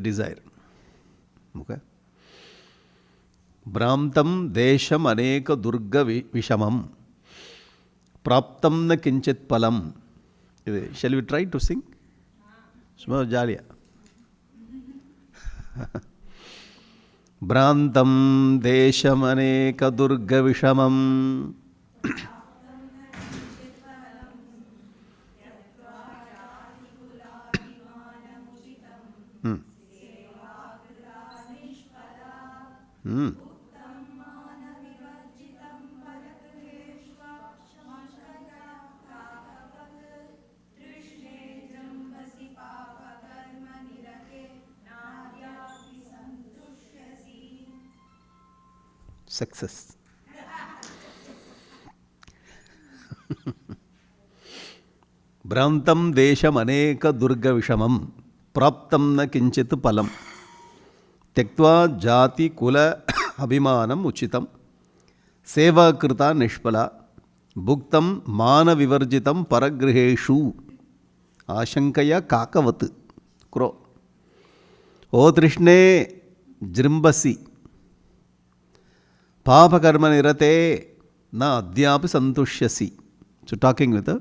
desire. Okay. Bhramtam desham aneka durga vishamam praptam na kinchit palam. Shall we try to sing? Suma jaliya. Bhrantam desham aneka durga vishamam success. Bhrantam desham aneka durga vishamam praptam na kinchit palam tyaktva jati kula abhimanam uchitam seva krita nishpala bhuktam mana vivarjitam paragriheshu ashankaya kakavat. Crow. O Trishne jrimbasi Papa karma nirate na adhyapi santushyasi. So talking with a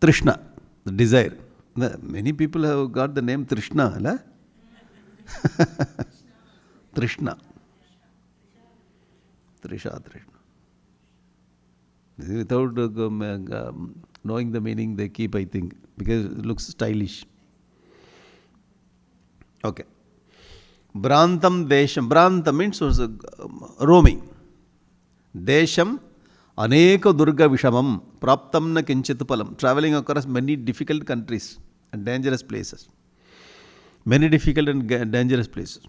Trishna, the desire. Many people have got the name Trishna. La? Trishna. Trisha, Trishna. Without knowing the meaning, they keep, I think, because it looks stylish. Okay. Bhrantam desham. Bhranta means roaming. Desham aneka durga vishamam praptam na kinchit palam. Traveling across many difficult countries and dangerous places. Many difficult and dangerous places.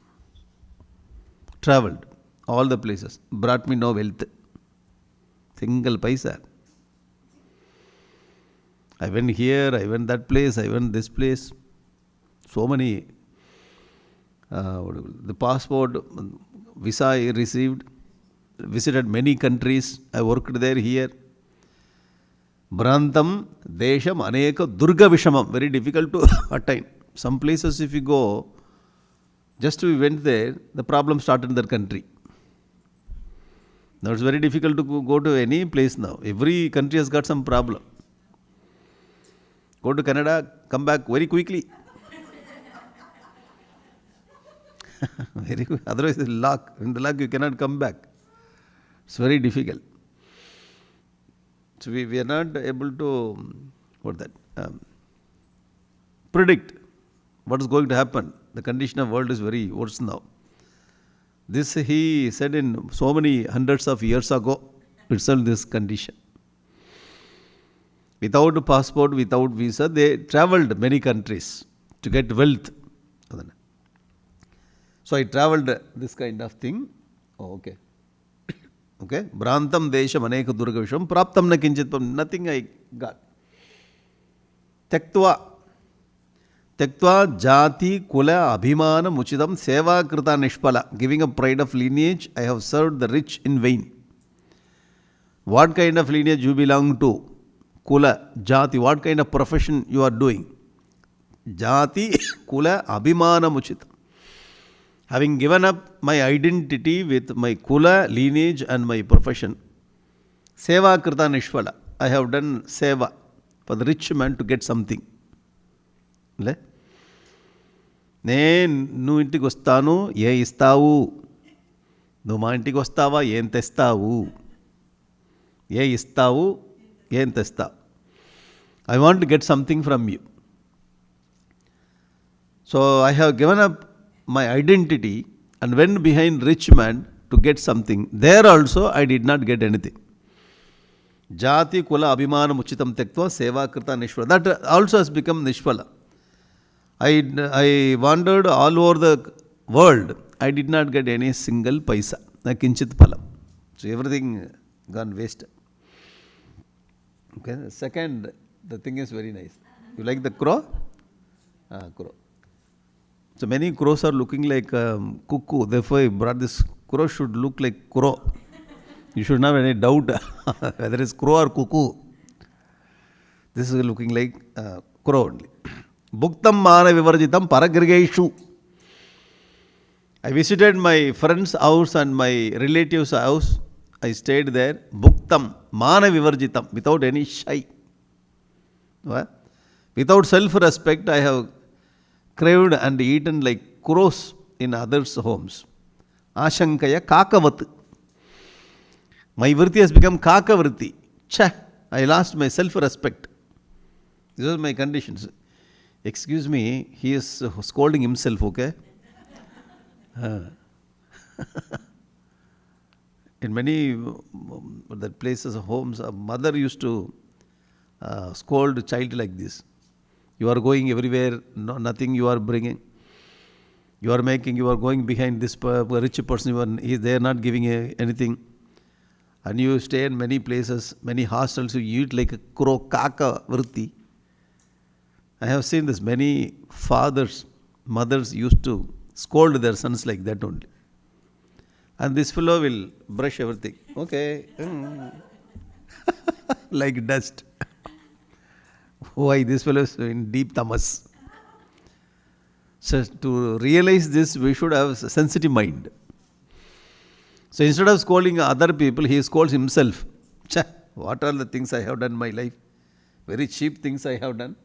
Traveled all the places. Brought me no wealth. Single paisa. I went here, I went that place, I went this place. So many. The passport, visa I received, visited many countries, I worked there, here. Bhrantam desham aneka durga vishamam, very difficult to attain. Some places if you go, just we went there, the problem started in that country. Now it's very difficult to go to any place now. Every country has got some problem. Go to Canada, come back very quickly. Very good. Otherwise, it's luck. In the luck, you cannot come back. It's very difficult. So we are not able to predict what is going to happen. The condition of world is very worse now. This he said in so many hundreds of years ago itself, this condition. Without passport, without visa, they traveled many countries to get wealth. So I traveled this kind of thing. Oh, okay. Okay. Bhrantam desham aneka durga visham praptam na kinchit palam. Nothing I got. Tyaktva jati kula abhimana muchidam seva krita nishpala. Giving a pride of lineage, I have served the rich in vain. What kind of lineage you belong to? Kula, jati, what kind of profession you are doing? Jati kula abhimana muchitam. Having given up my identity with my kula, lineage and my profession, seva krita nishpala. I have done seva for the rich man to get something. నువ్వు ఇంటికి వస్తాను ఏ ఇస్తావు నువ్వు మా ఇంటికి వస్తావా ఏం తెస్తావు ఏ ఇస్తావు ఏం తెస్తావు I want to get something from you. So I have given up my identity and went behind rich man to get something. There also I did not get anything. Jati kula abhimanam uchitam tyaktva seva krita nishpala. That also has become nishpala. I wandered all over the world. I did not get any single paisa. Na kinchit palam. So everything gone waste. Okay. Second, the thing is very nice. You like the crow? Crow. So many crows are looking like cuckoo. Therefore, I brought this crow should look like crow. You should not have any doubt whether it's crow or cuckoo. This is looking like crow only. Bhuktam mana vivarjitam paragrigeshu. I visited my friend's house and my relative's house. I stayed there. Bhuktam mana vivarjitam, without any shy. What? Without self-respect, I have craved and eaten like crows in others' homes. Ashankaya kakavat. My vritti has become kakavritti. Cha, I lost my self-respect. These are my conditions. Excuse me, he is scolding himself, okay? In many that places, homes, a mother used to scold a child like this. You are going everywhere, no, nothing you are bringing. You are making, you are going behind this rich person, they are not giving anything. And you stay in many places, many hostels, you eat like a crow, kaka, vritti. I have seen this. Many fathers, mothers used to scold their sons like that only. And this fellow will brush everything. Okay. Like dust. Why this fellow is in deep tamas? So to realize this, we should have a sensitive mind. So instead of scolding other people, he scolds himself. Cha, what are the things I have done in my life? Very cheap things I have done.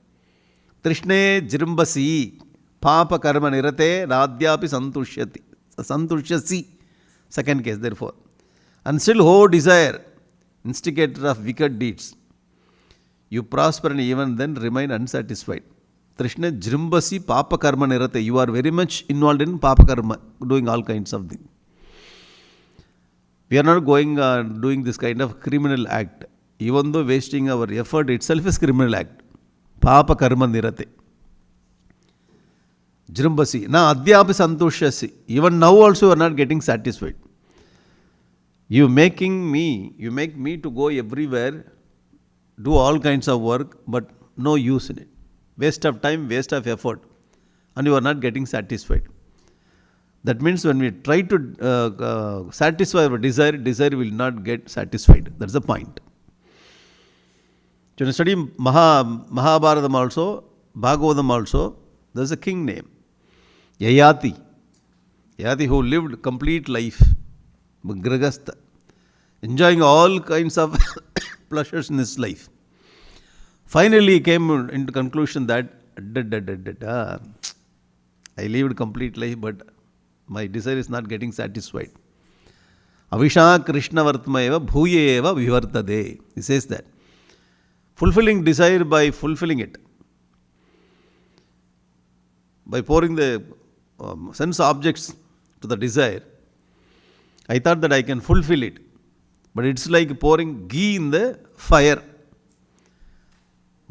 Trishne jirumbasi papa karma nirate radhyapi santushyati. Santushyasi. Second case, therefore. And still ho desire, instigator of wicked deeds. You prosper and even then remain unsatisfied. Trishne jirumbasi papa karma nirate. You are very much involved in papa karma, doing all kinds of things. We are not going doing this kind of criminal act. Even though wasting our effort itself is criminal act. Papa karma nirate. Jirumbasi. Na adhyapi santushyasi. Even now also you are not getting satisfied. You make me to go everywhere, do all kinds of work, but no use in it. Waste of time, waste of effort. And you are not getting satisfied. That means when we try to satisfy our desire will not get satisfied. That's the point. When you study Mahabharatam also, Bhagavatam also, there's a king name. Yayati. Yayati who lived complete life. Gragastha. Enjoying all kinds of pleasures in his life. Finally he came into conclusion that I lived complete life, but my desire is not getting satisfied. Avisha Krishna Vartmaeva Bhuyeva Vivartade. He says that. Fulfilling desire by fulfilling it. By pouring the sense objects to the desire, I thought that I can fulfill it. But it's like pouring ghee in the fire.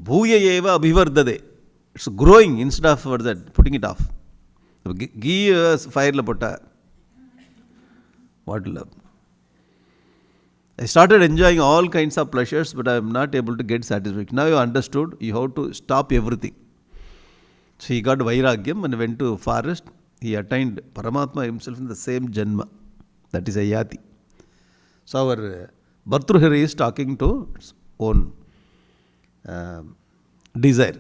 Bhuyeva Abhivardade. It's growing instead of that, putting it off. Ghee fire la putta. What love? I started enjoying all kinds of pleasures, but I am not able to get satisfaction. Now you understood, you have to stop everything. So he got Vairagyam and went to forest. He attained Paramatma himself in the same Janma. That is Ayati. So our Bhartruhari is talking to its own desire.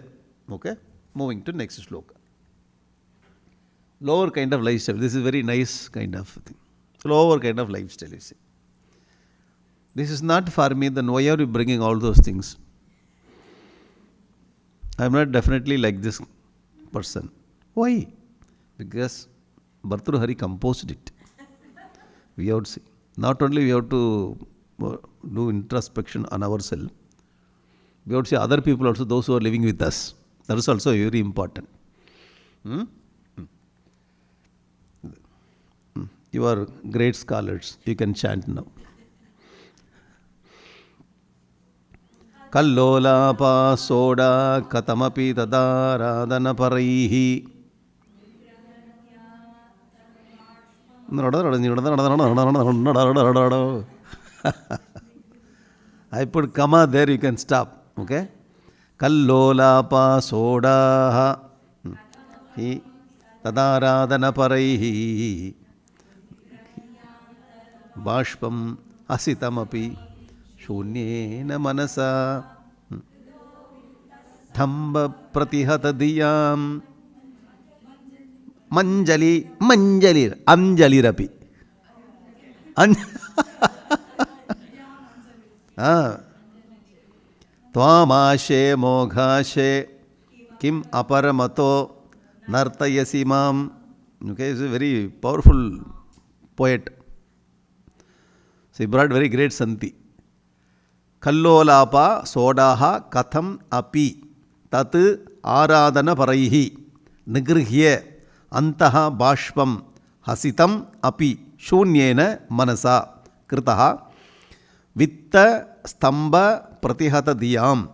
Okay? Moving to next sloka. Lower kind of lifestyle. This is very nice kind of thing. Lower kind of lifestyle, you see. This is not for me, then why are you bringing all those things? I am not definitely like this person. Why? Because Bhartruhari composed it. We have to see. Not only we have to do introspection on ourselves, we have to see other people also, those who are living with us. That is also very important. You are great scholars. You can chant now. Kallolapa soda katamapi tadaradana paraihi. I put comma there, you can stop. Okay? Kallolapa soda tadaradana paraihi. Bashpam asitamapi shunyena manasa. Stamba pratihata diyam. Anjalirapi. An ah, Tvamashe moghashe kim aparamato nartayasi mam. Okay, he's a very powerful poet. So he brought very great santi. Kallolapa sodaha katham api tat aradana paraihi nigrihye antaha bashpam hasitam api shunyena manasa kritaha vitta stamba pratihata diyam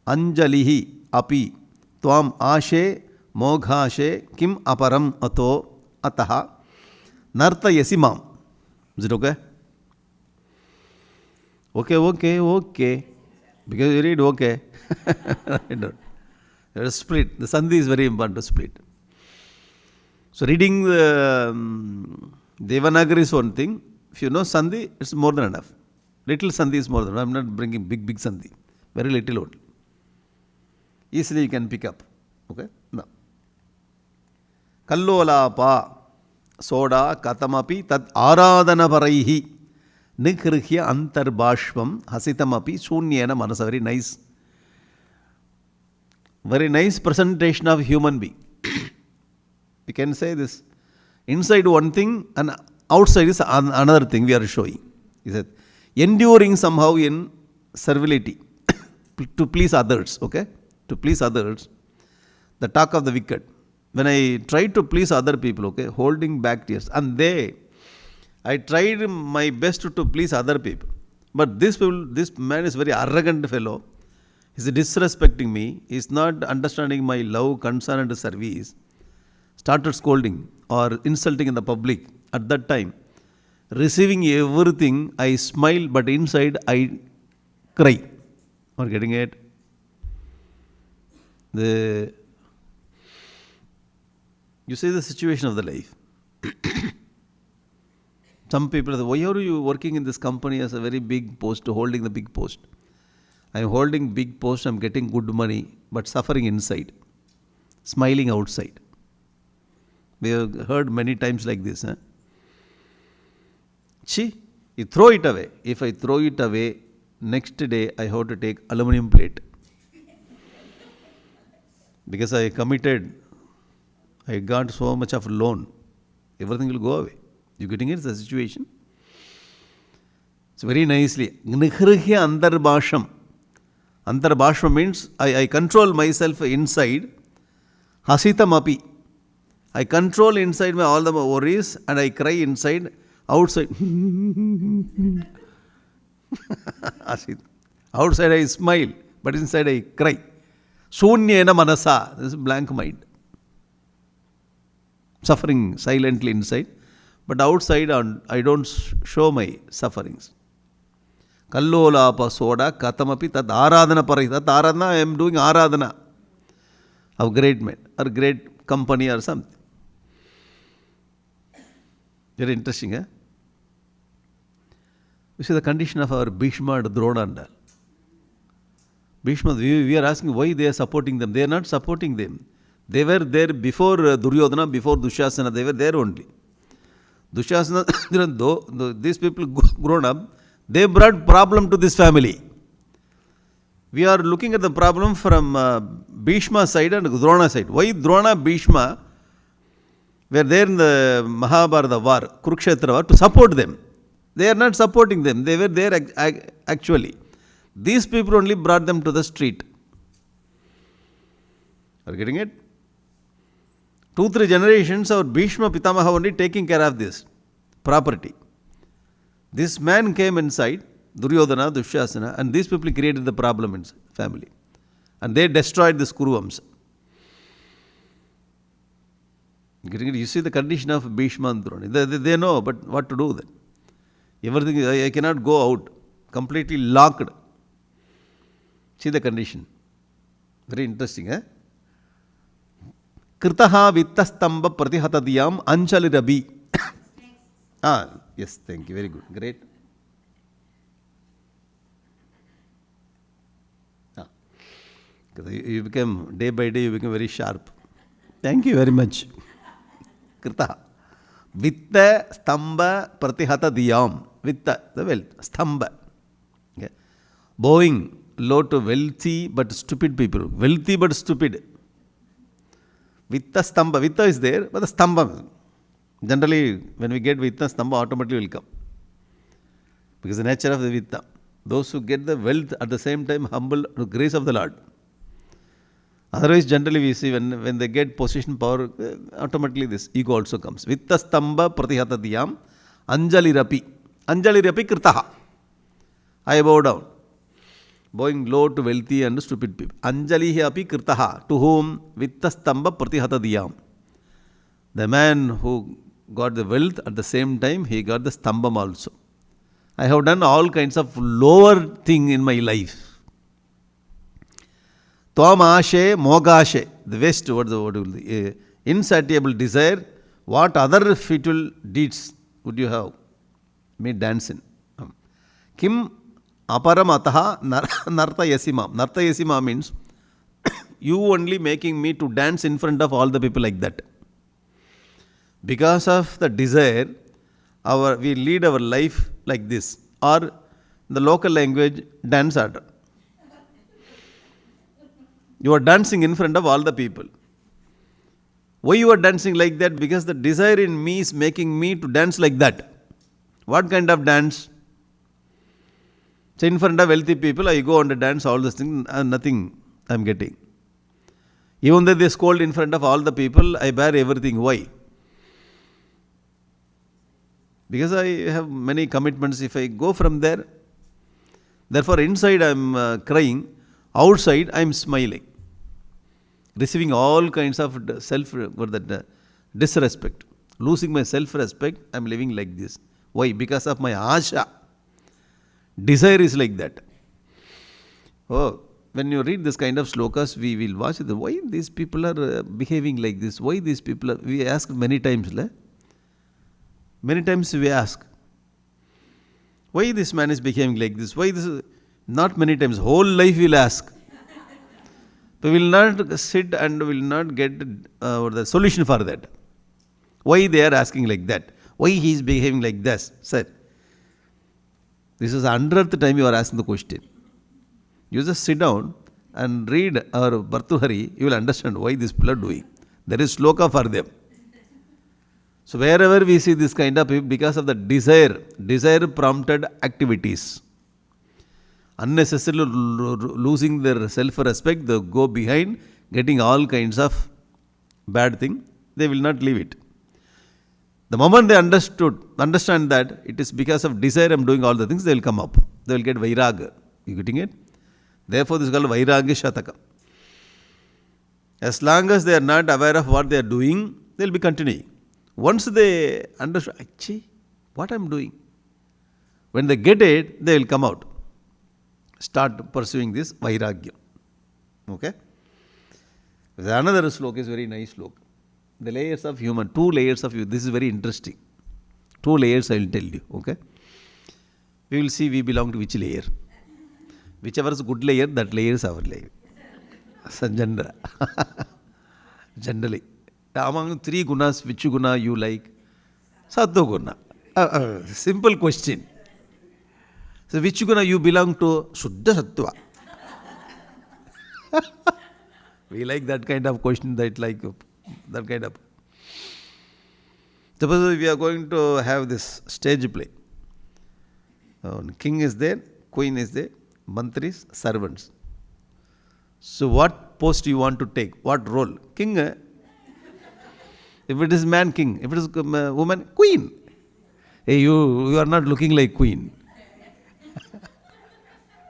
anjalihi api tvam ashe moghashe kim aparam ato ataha nartayasi mam. Is it okay? Okay. Because you read okay. Split. The sandhi is very important to split. So reading the Devanagari is one thing. If you know sandhi, it's more than enough. Little sandhi is more than enough. I'm not bringing big sandhi. Very little only. Easily you can pick up. Okay? Now. Kallolapa soda katamapi tad aradana paraihi nigrihya antarbashvam hasitamapi shunyena manasa. Very nice presentation of human being. We can say this. Inside one thing and outside is another thing we are showing. He said, enduring somehow in servility to please others. Okay? To please others. The talk of the wicked. When I try to please other people, okay, holding back tears. And I tried my best to please other people. But this man is very arrogant fellow. He's disrespecting me. He's not understanding my love, concern and service. Started scolding or insulting in the public. At that time, receiving everything, I smile, but inside I cry. Are getting it? You see the situation of the life. Some people say, why are you working in this company as a very big post, holding the big post? I am holding big post, I am getting good money, but suffering inside, smiling outside. We have heard many times like this. You throw it away. If I throw it away, next day I have to take aluminum plate. Because I committed, I got so much of loan, everything will go away. You getting it? The situation. So very nicely. Nihrihya antarbasham. Antarbasham means I control myself inside. Hasitam api. I control inside my all the worries and I cry inside, outside. Outside I smile, but inside I cry. Shunyena manasa. This is blank mind. Suffering silently inside, but outside I don't show my sufferings. Kallolapa soda katamapi tad aradana parai. That aradana, I am doing aradana of great men or great company or something. Very interesting, eh? You see the condition of our Bhishma and Drona and all. Bhishma, we are asking why they are supporting them. They are not supporting them. They were there before Duryodhana, before Dushasana. They were there only. Dushasana, though these people grown up, they brought problem to this family. We are looking at the problem from Bhishma side and Drona side. Why Drona, Bhishma were there in the Mahabharata war, Kurukshetra war, to support them. They are not supporting them. They were there actually. These people only brought them to the street. Are you getting it? 2-3 generations, our Bhishma Pitamaha only taking care of this property. This man came inside, Duryodhana, Dushasana, and these people created the problem in family. And they destroyed this Kuruvamsa. You see the condition of Bhishma and Drona. They know, but what to do then? Everything, I cannot go out. Completely locked. See the condition. Very interesting, eh? Kritaha vitastamba pratihatadiyam anchalirabi. Yes, thank you. Very good. Great. You become, day by day, you become very sharp. Thank you very much. Krita. Vitta stamba pratihata diyam. Vitta, the wealth. Stamba. Okay. Bowing low to wealthy but stupid people. Wealthy but stupid. Vitta stamba. Vitta is there, but the stamba. Generally, when we get Vitta, stamba automatically will come. Because the nature of the Vitta. Those who get the wealth at the same time humble to grace of the Lord. Otherwise, generally we see when they get position, power, automatically this ego also comes. Vitta stamba pratihata diyam anjali rapi. Anjali rapi kritaha. I bow down. Bowing low to wealthy and stupid people. Anjali api kritaha. To whom? Vitta stamba pratihata diyam. The man who got the wealth, at the same time he got the stambam also. I have done all kinds of lower thing in my life. Tvam ashe mogashe, the waste, what will the insatiable desire. What other futile deeds would you have? Me dance in. Kim aparam ataha narta yasima. Narta yasima means you only making me to dance in front of all the people like that. Because of the desire, we lead our life like this, or in the local language, dance order. You are dancing in front of all the people. Why you are dancing like that? Because the desire in me is making me to dance like that. What kind of dance? So in front of wealthy people, I go and dance all these things, and nothing I am getting. Even though they scold in front of all the people, I bear everything. Why? Because I have many commitments. If I go from there, therefore inside I am crying, outside I am smiling, receiving all kinds of disrespect, losing my self-respect. I am living like this. Why? Because of my asha. Desire is like that. Oh, when you read this kind of slokas, we will watch it. Why these people are behaving like this? Why these people are? We ask many times. Many times we ask, why this man is behaving like this? Why this? Not many times. Whole life we'll ask. We will not sit and will not get the solution for that. Why they are asking like that? Why he is behaving like this? Sir, this is the 100th time you are asking the question. You just sit down and read our Bhartuhari, you will understand why these people are doing. There is sloka for them. So wherever we see this kind of people, because of the desire prompted activities, unnecessarily losing their self-respect, they go behind, getting all kinds of bad thing, they will not leave it. The moment they understand that it is because of desire I am doing all the things, they will come up. They will get vairaga. You getting it? Therefore this is called vairagya shataka. As long as they are not aware of what they are doing, they will be continuing. Once they understand, actually, what I am doing, when they get it, they will come out. Start pursuing this vairagya. Okay? Another sloka is very nice sloka. The layers of human, 2 layers of you. This is very interesting. 2 layers I will tell you. Okay? We will see we belong to which layer. Whichever is good layer, that layer is our layer. Sanjandra. Generally. Among 3 gunas, which guna you like? Sattva guna. Simple question. So which guna you belong to? Shuddha Sattva. We like that kind of question, that kind of. Suppose we are going to have this stage play. King is there, queen is there, mantris, servants. So what post you want to take? What role? King. If it is man, king. If it is woman, queen. Hey, you are not looking like queen.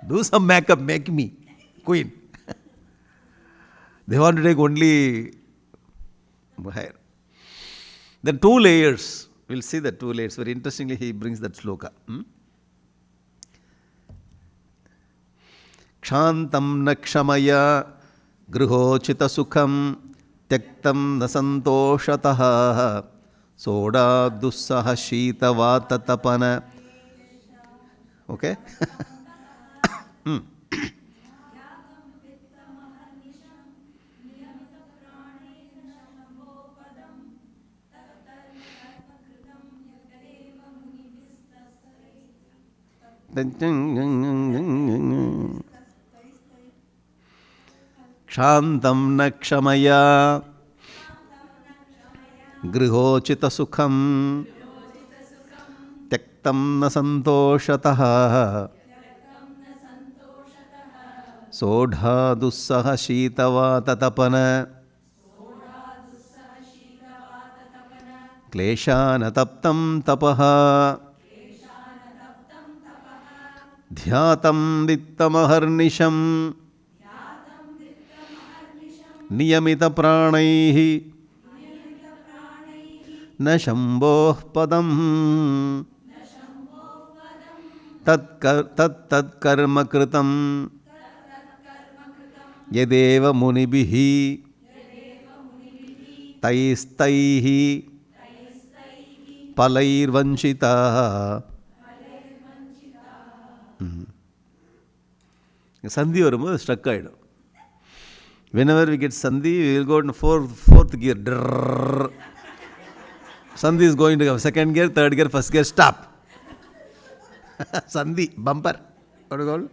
Do some makeup, make me queen. They want to take only hair. The 2 layers. We'll see the 2 layers. Very interestingly, he brings that sloka. Kshantam nakshamaya grihochita sukham tyaktam nasantoshatah soda dussaha shita vata tapana. Okay? క్షాంతం న క్షమయా గృహోచిత సుఖం త్యక్తం న సంతోషతః సోఢా దుస్సహ శీతవాతతపన క్లేశానతప్తం తపః ధ్యాతం విత్తమహర్నిశం నియమిత ప్రాణైః న శంభోః పదం తత్కర్మ కృతం యదేవ మునిభిః తైస్తైః ఫలైర్వంచితాః. சந்தி வரும்போது struck ஆகிடும். whenever we get sandhi, we will go in fourth gear. Sandhi is going to come second gear, third gear, first gear, stop. Sandhi, bumper. What do you call?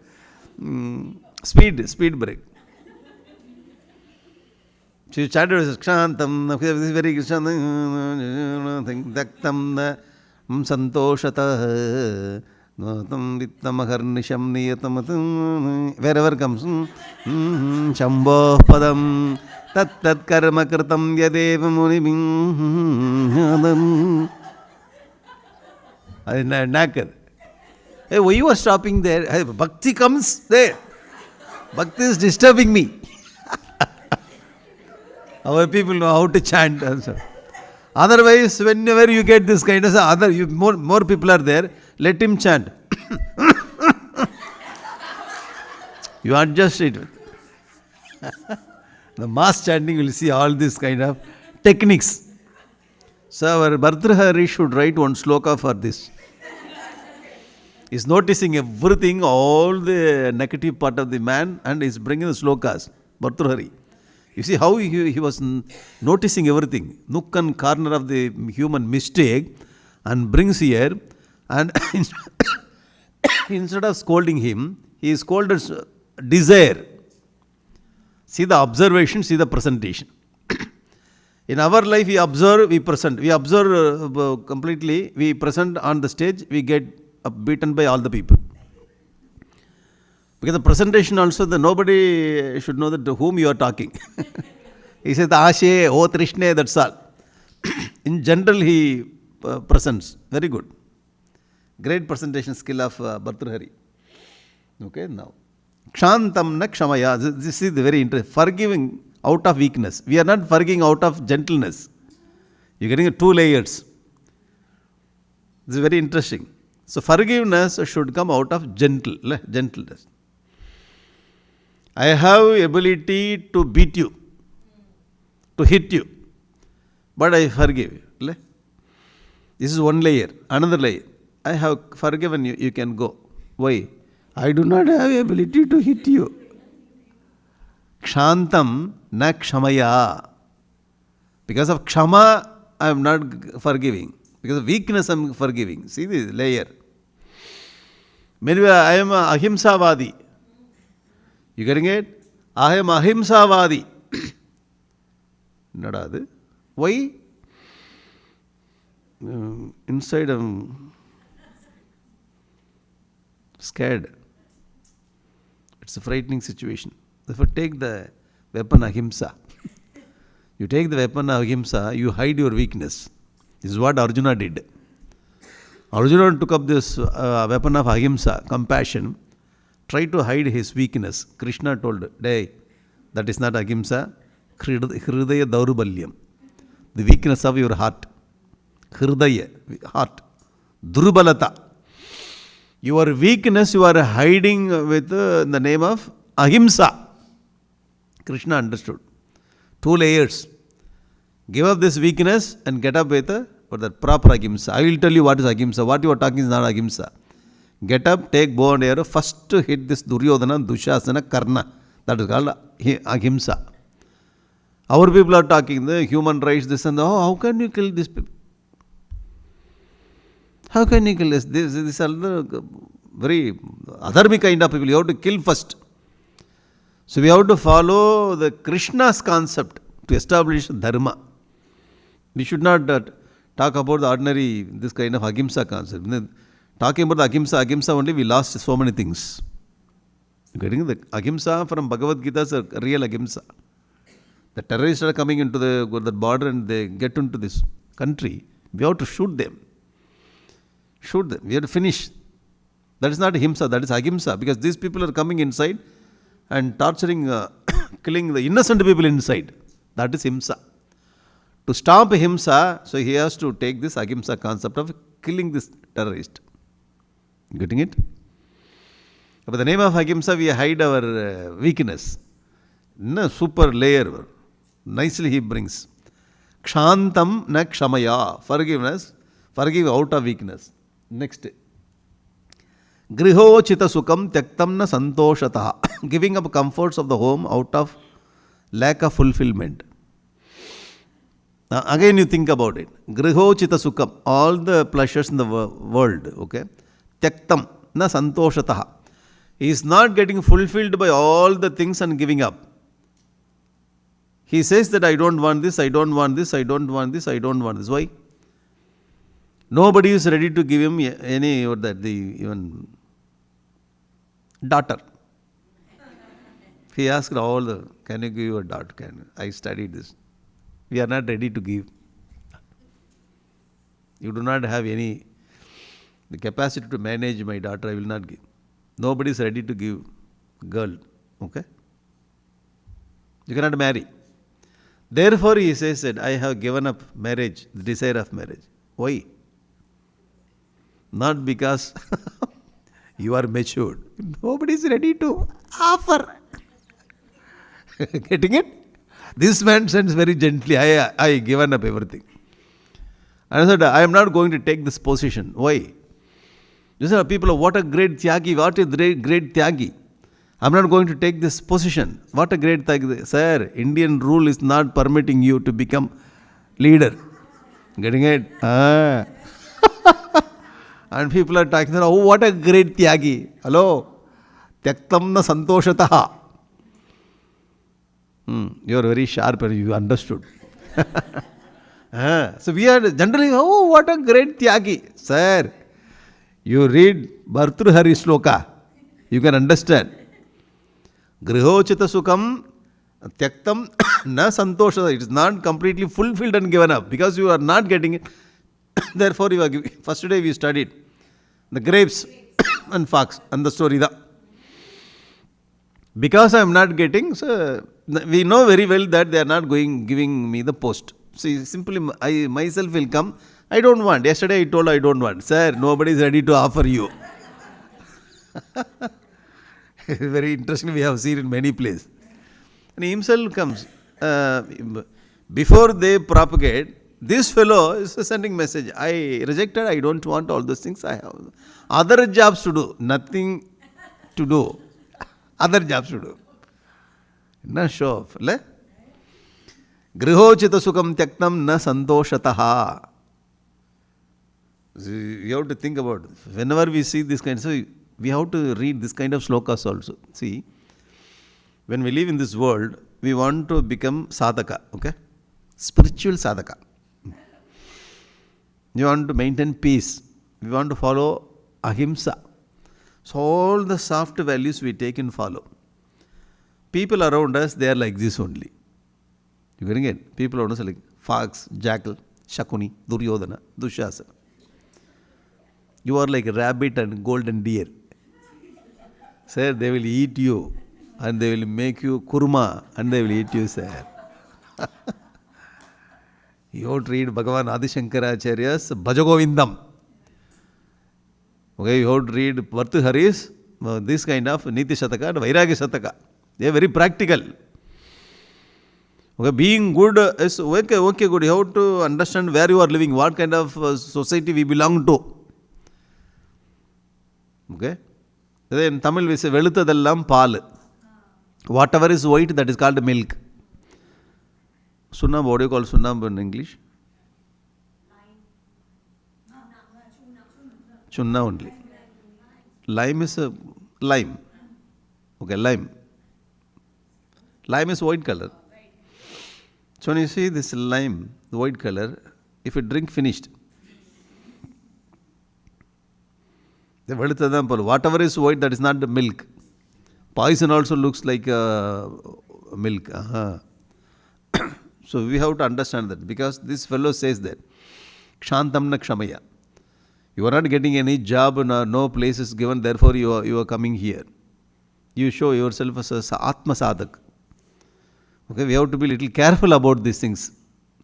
Speed brake. She chanted Kshantam, this is very Daktam Santoshata Vittamaharnisham Niyatam, wherever comes Shambho Padam Tat Karma Kritam Yadeva Munibim. I knackered. Hey, why you are stopping there? Hey, Bhakti comes there. Bhakti is disturbing me. Our people know how to chant also. Otherwise, whenever you get this kind of more people are there, let him chant. You adjust it. The mass chanting will see all this kind of techniques. So our Bhartrahari should write one sloka for this. He's noticing everything, all the negative part of the man, and he's bringing the slokas. Bhartrahari. You see how he was noticing everything, nook and corner of the human mistake, and brings here, and instead of scolding him, he scolded desire. See the observation, see the presentation. In our life, we observe, we present. We observe completely, we present on the stage, we get beaten by all the people. Because the presentation also, nobody should know that to whom you are talking. He says, Ashe, O Trishne, that's all. In general, he presents. Very good. Great presentation skill of Bhartrahari. Okay, now. Kshantam na kshamaya. This is very interesting. Forgiving out of weakness. We are not forgiving out of gentleness. You're getting 2 layers. This is very interesting. So forgiveness should come out of gentleness. I have ability to beat you, to hit you, but I forgive you. This is one layer. Another layer. I have forgiven you, you can go. Why? I do not have ability to hit you. Kshantam na kshamaya. Because of kshama, I am not forgiving. Because of weakness, I am forgiving. See this layer. Maybe I am a ahimsavadi. You getting it? I am ahimsavadi. Nadadu. Why? Inside I am scared. It's a frightening situation. Therefore, take the weapon ahimsa. You take the weapon ahimsa, you hide your weakness. This is what Arjuna did. Arjuna took up this weapon of ahimsa, compassion, tried to hide his weakness. Krishna told, that is not ahimsa, hridaya daurubalyam, the weakness of your heart. Hridaya, heart. Durbalata. Your weakness you are hiding with the name of ahimsa. Krishna understood. 2 layers. Give up this weakness and get up with the proper ahimsa. I will tell you what is ahimsa. What you are talking is not ahimsa. Get up, take bow and arrow. First hit this Duryodhana, Dushasana, Karna. That is called ahimsa. Our people are talking the human rights, this and that. Oh, how can you kill these people? How can you kill this? These are the very adharmi kind of people. You have to kill first. So we have to follow the Krishna's concept to establish dharma. We should not talk about the ordinary, this kind of ahimsa concept. Talking about the ahimsa only, we lost so many things. Getting the ahimsa from Bhagavad Gita is a real ahimsa. The terrorists are coming into the border and they get into this country. We have to shoot them. Shoot them. We have to finish. That is not ahimsa, that is ahimsa. Because these people are coming inside and torturing, killing the innocent people inside. That is himsa. To stop himsa, so he has to take this ahimsa concept of killing this terrorist. Getting it? By the name of ahimsa, we hide our weakness. No super layer. Nicely he brings. Kshantam na kshamaya. Forgiveness. Forgive out of weakness. Next. Griho chita sukam tyaktam na santoshataha. Giving up comforts of the home out of lack of fulfillment. Now again you think about it. Griho chita sukam. All the pleasures in the world. Okay. Tyaktam na santoshataha. He is not getting fulfilled by all the things and giving up. He says that I don't want this, I don't want this, I don't want this, I don't want this. Why? Nobody is ready to give him any or that even daughter. He asked all the, can you give your daughter? I studied this. We are not ready to give. You do not have any the capacity to manage my daughter. I will not give. Nobody is ready to give girl. Okay? You cannot marry. Therefore, he says that I have given up marriage, the desire of marriage. Why? Not because you are matured. Nobody is ready to offer. Getting it? This man says very gently, I given up everything. And I said, I am not going to take this position. Why? These are people, what a great tyagi, what a great tyagi. I am not going to take this position. What a great tyagi. Sir, Indian rule is not permitting you to become leader. Getting it? And people are talking, oh, what a great tyagi. Hello? Tyaktam na santoshataha. You are very sharp and you understood. So we are generally, oh, what a great tyagi. Sir, you read Bhartrihari Shloka, you can understand. Grihochita sukam tyaktam na santosha. It is not completely fulfilled and given up because you are not getting it. Therefore, you are giving. First day we studied the grapes and fox and the story. Because I am not getting, so we know very well that they are not giving me the post. See, simply I myself will come. I don't want. Yesterday I told I don't want. Sir, nobody is ready to offer you. Very interesting. We have seen in many places. And he himself comes. Before they propagate, this fellow is sending message. I rejected. I don't want all those things. I have other jobs to do. Nothing to do. Other jobs to do. Na show off. Grihochita sukam tyaktam na santoshataha. You have to think about it. Whenever we see this kind, so we have to read this kind of slokas also. See, when we live in this world, we want to become sadhaka, okay? Spiritual sadhaka. You want to maintain peace. We want to follow ahimsa. So all the soft values we take and follow. People around us, they are like this only. You getting it? People around us are like fox, jackal, Shakuni, Duryodhana, Dushasana. You are like a rabbit and golden deer. Sir, they will eat you and they will make you kurma and they will eat you, sir. You have to read Bhagavan Adi Shankaracharya's Bhajagovindam. Okay, you have to read Bhartrihari's this kind of Niti Shataka and Vairagya Shataka. They are very practical. Okay, being good is okay, good. You have to understand where you are living, what kind of society we belong to. Okay? In Tamil we say, Veluthadellam paal. Whatever is white, that is called milk. Sunnam, what do you call sunnam in English? Chunna only. Lime is a lime. Okay, lime. Lime is white color. So when you see this lime, the white color, if you drink finished, the whatever is white, that is not the milk. Poison also looks like milk. So we have to understand that, because this fellow says that Kshantamna Kshamaya. You are not getting any job, no place is given, therefore you are coming here. You show yourself as a Atma Sadhak. Okay, we have to be little careful about these things.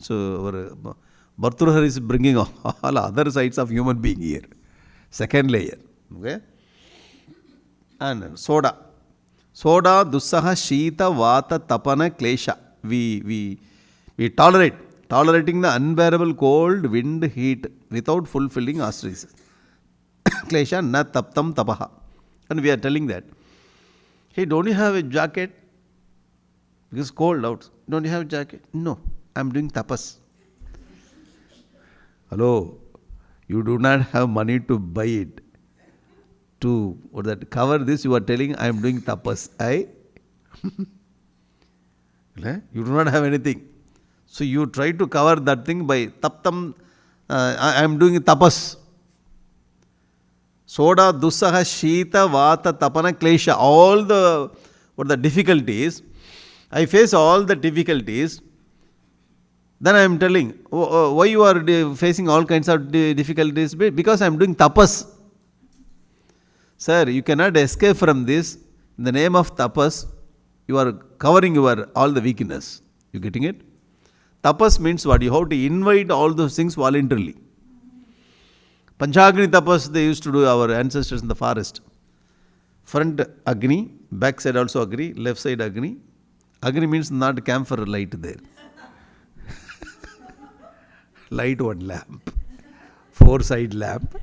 So our Bhartrahari is bringing all other sides of human being here. Second layer. Okay. And soda. Soda, dussaha, shita, vata, tapana, klesha. We tolerating the unbearable cold, wind, heat without fulfilling auspices. Klesha na taptam tapaha. And we are telling that, hey, don't you have a jacket? Because cold out. Don't you have a jacket? No, I am doing tapas. Hello, you do not have money to buy it. To cover this, you are telling I am doing tapas. You do not have anything. So you try to cover that thing by taptam. I am doing tapas. Soda, dussaha, shita, vata, tapana, klesha. All the difficulties. I face all the difficulties. Then I am telling, why you are facing all kinds of difficulties? Because I am doing tapas. Sir, you cannot escape from this. In the name of tapas, you are covering all the weakness. You getting it? Tapas means what? You have to invite all those things voluntarily. Panchagni tapas they used to do, our ancestors in the forest. Front Agni, back side also Agni, left side Agni. Agni means not camphor light there. Light one lamp. 4-side lamp.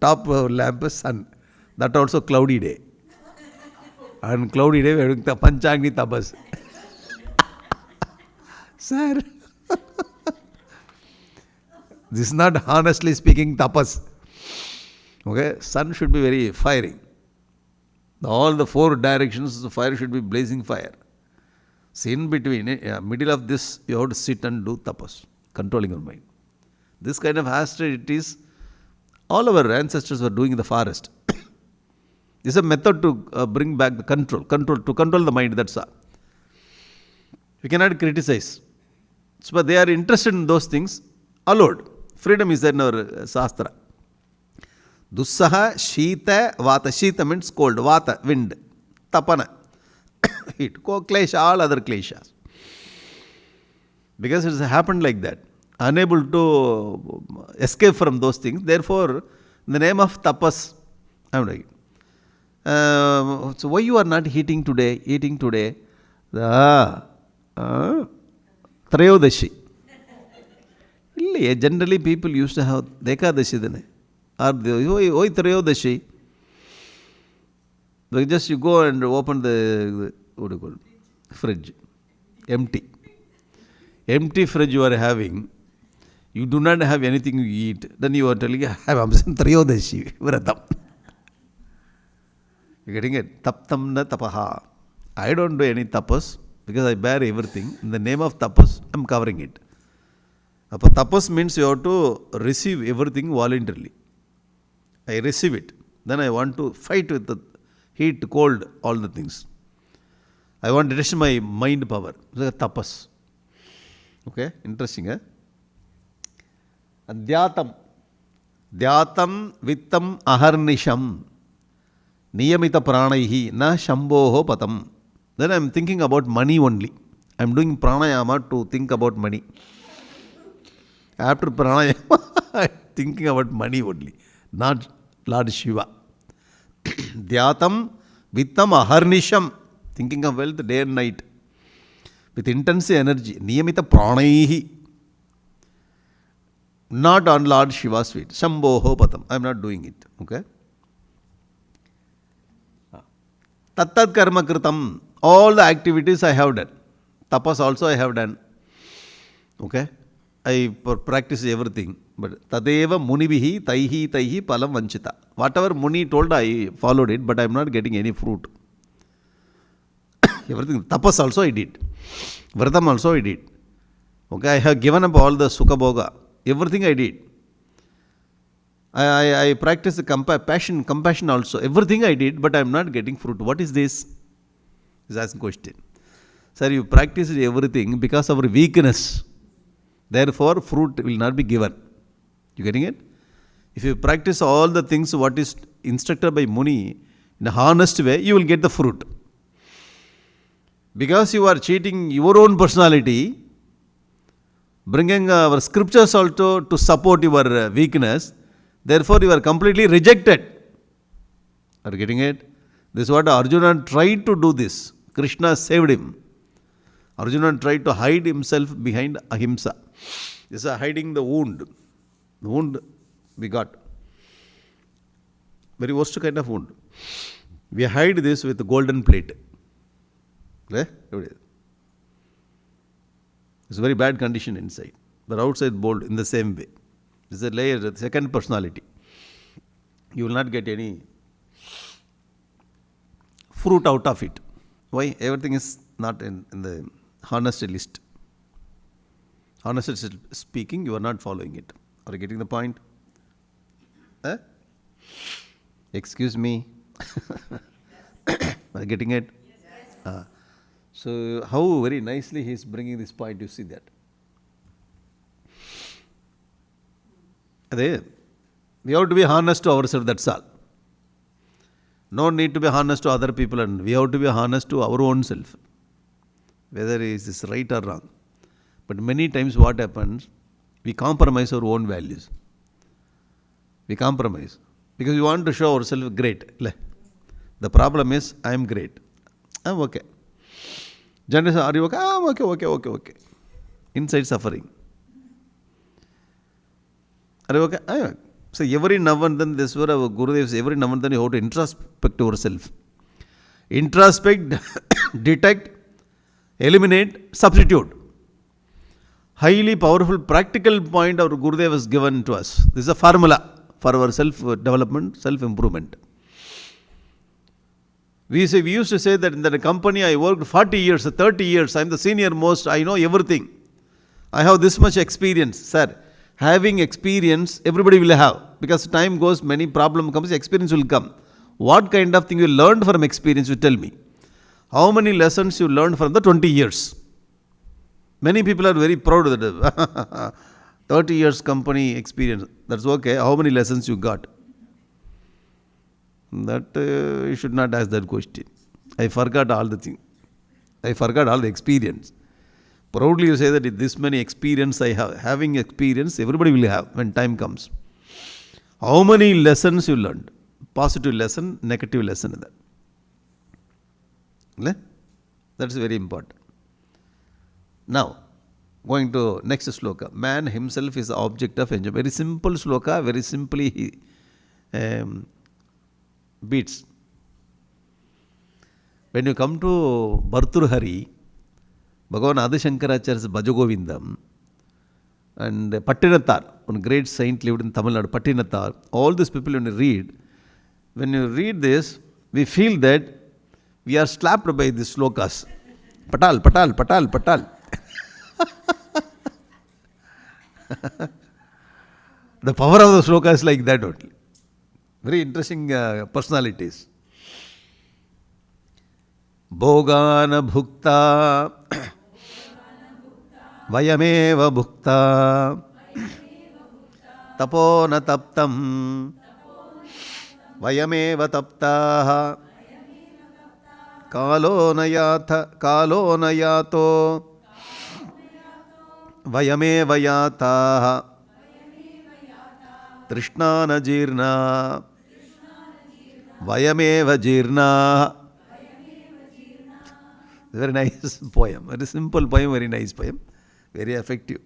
Top lamp is sun. That also cloudy day. And cloudy day we are doing the Panchagni tapas. Sir, this is not honestly speaking tapas. Okay, sun should be very fiery. All the 4 directions the fire should be blazing fire. So in between, middle of this, you have to sit and do tapas, controlling your mind. This kind of austerities, all our ancestors were doing in the forest. This is a method to bring back the control to control the mind. That's all. We cannot criticize. So, but they are interested in those things. Allowed. Freedom is there in our Shastra. Dussaha, Shita, Vata. Shita means cold. Vata, wind. Tapana, heat. Klesha, all other kleshas. Because it has happened like that. Unable to escape from those things. Therefore, in the name of tapas, I am like, so why you are not eating today? Trayodashi. Generally people used to have Dekadashi. Why Trayodashi? Just you go and open the what do you call it? Fridge. Empty fridge you are having. You do not have anything you eat. Then you are telling, I have Trayodashi. Vratam. You getting it? Taptam na tapaha. I don't do any tapas because I bear everything. In the name of tapas, I am covering it. Tapas means you have to receive everything voluntarily. I receive it. Then I want to fight with the heat, cold, all the things. I want to rest my mind power. Tapas. Okay, interesting, eh? Adhyatam. Dhyatam vittam aharnisham. Niyamita pranaihi na shambhoho patam. Then I am thinking about money only. I am doing pranayama to think about money. After pranayama, I am thinking about money only, not Lord Shiva. Dhyatam vittam aharnisham. Thinking of wealth day and night. With intense energy. Niyamita pranaihi. Not on Lord Shiva's feet. Shambhoho patam. I am not doing it. Okay. Tattad karma kritam. All the activities I have done. Tapas also I have done. Okay. I practice everything. But tadeva munibihi taihi palam vanchita. Whatever Muni told, I followed it, but I am not getting any fruit. Everything. Tapas also I did. Vratam also I did. Okay, I have given up all the Sukha Bhoga. Everything I did. I practice the compassion also. Everything I did, but I am not getting fruit. What is this? Is asking question. Sir, you practice everything because of our weakness. Therefore, fruit will not be given. You getting it? If you practice all the things what is instructed by Muni in a honest way, you will get the fruit. Because you are cheating your own personality, bringing our scriptures also to support your weakness, therefore you are completely rejected. Are you getting it? This is what Arjuna tried to do this. Krishna saved him. Arjuna tried to hide himself behind ahimsa. This is hiding the wound. The wound we got. Very worst kind of wound. We hide this with a golden plate. It's a very bad condition inside. But outside bold in the same way. This is a layer, the second personality. You will not get any fruit out of it. Why? Everything is not in the honest list. Honestly speaking, you are not following it. Are you getting the point? Excuse me. Are you getting it? Yes. So, how very nicely he is bringing this point, you see that. We have to be honest to ourselves, that's all. No need to be honest to other people, and we have to be honest to our own self. Whether is this right or wrong. But many times what happens, we compromise our own values. We compromise. Because we want to show ourselves great. The problem is, I am great. I'm okay. Generation, are you okay? I'm okay. Inside suffering. Are you okay? I'm okay. So every now and then, this is what our Gurudev says, every now and then you have to introspect yourself. Introspect, detect, eliminate, substitute. Highly powerful practical point our Gurudev has given to us. This is a formula for our self-development, self-improvement. We used to say that in the company I worked 40 years, 30 years, I am the senior most, I know everything. I have this much experience. Sir, having experience, everybody will have. Because time goes, many problem comes, experience will come. What kind of thing you learned from experience, you tell me. How many lessons you learned from the 20 years? Many people are very proud of that. 30 years company experience. That's okay. How many lessons you got? That you should not ask that question. I forgot all the things. I forgot all the experience. Proudly you say that this many experience I have. Having experience, everybody will have when time comes. How many lessons you learned? Positive lesson, negative lesson. That's very important. Now, going to next sloka. Man himself is the object of enjoyment. Very simple sloka, very simply he beats. When you come to Bhartrhari, Bhagavan Adi Shankaracharya's Bhajagovindam, and Pattinathar, one great saint lived in Tamil Nadu, Pattinathar, all these people when you read this, we feel that we are slapped by these slokas. Patal. The power of the sloka is like that only. Very interesting personalities. Bhogana bhukta vayameva bhukta tapona taptam vayameva taptaha kalo nayato vayameva yataha Trishnana jirna vayameva jirna. Very nice poem. Very simple poem, very nice poem. Very effective.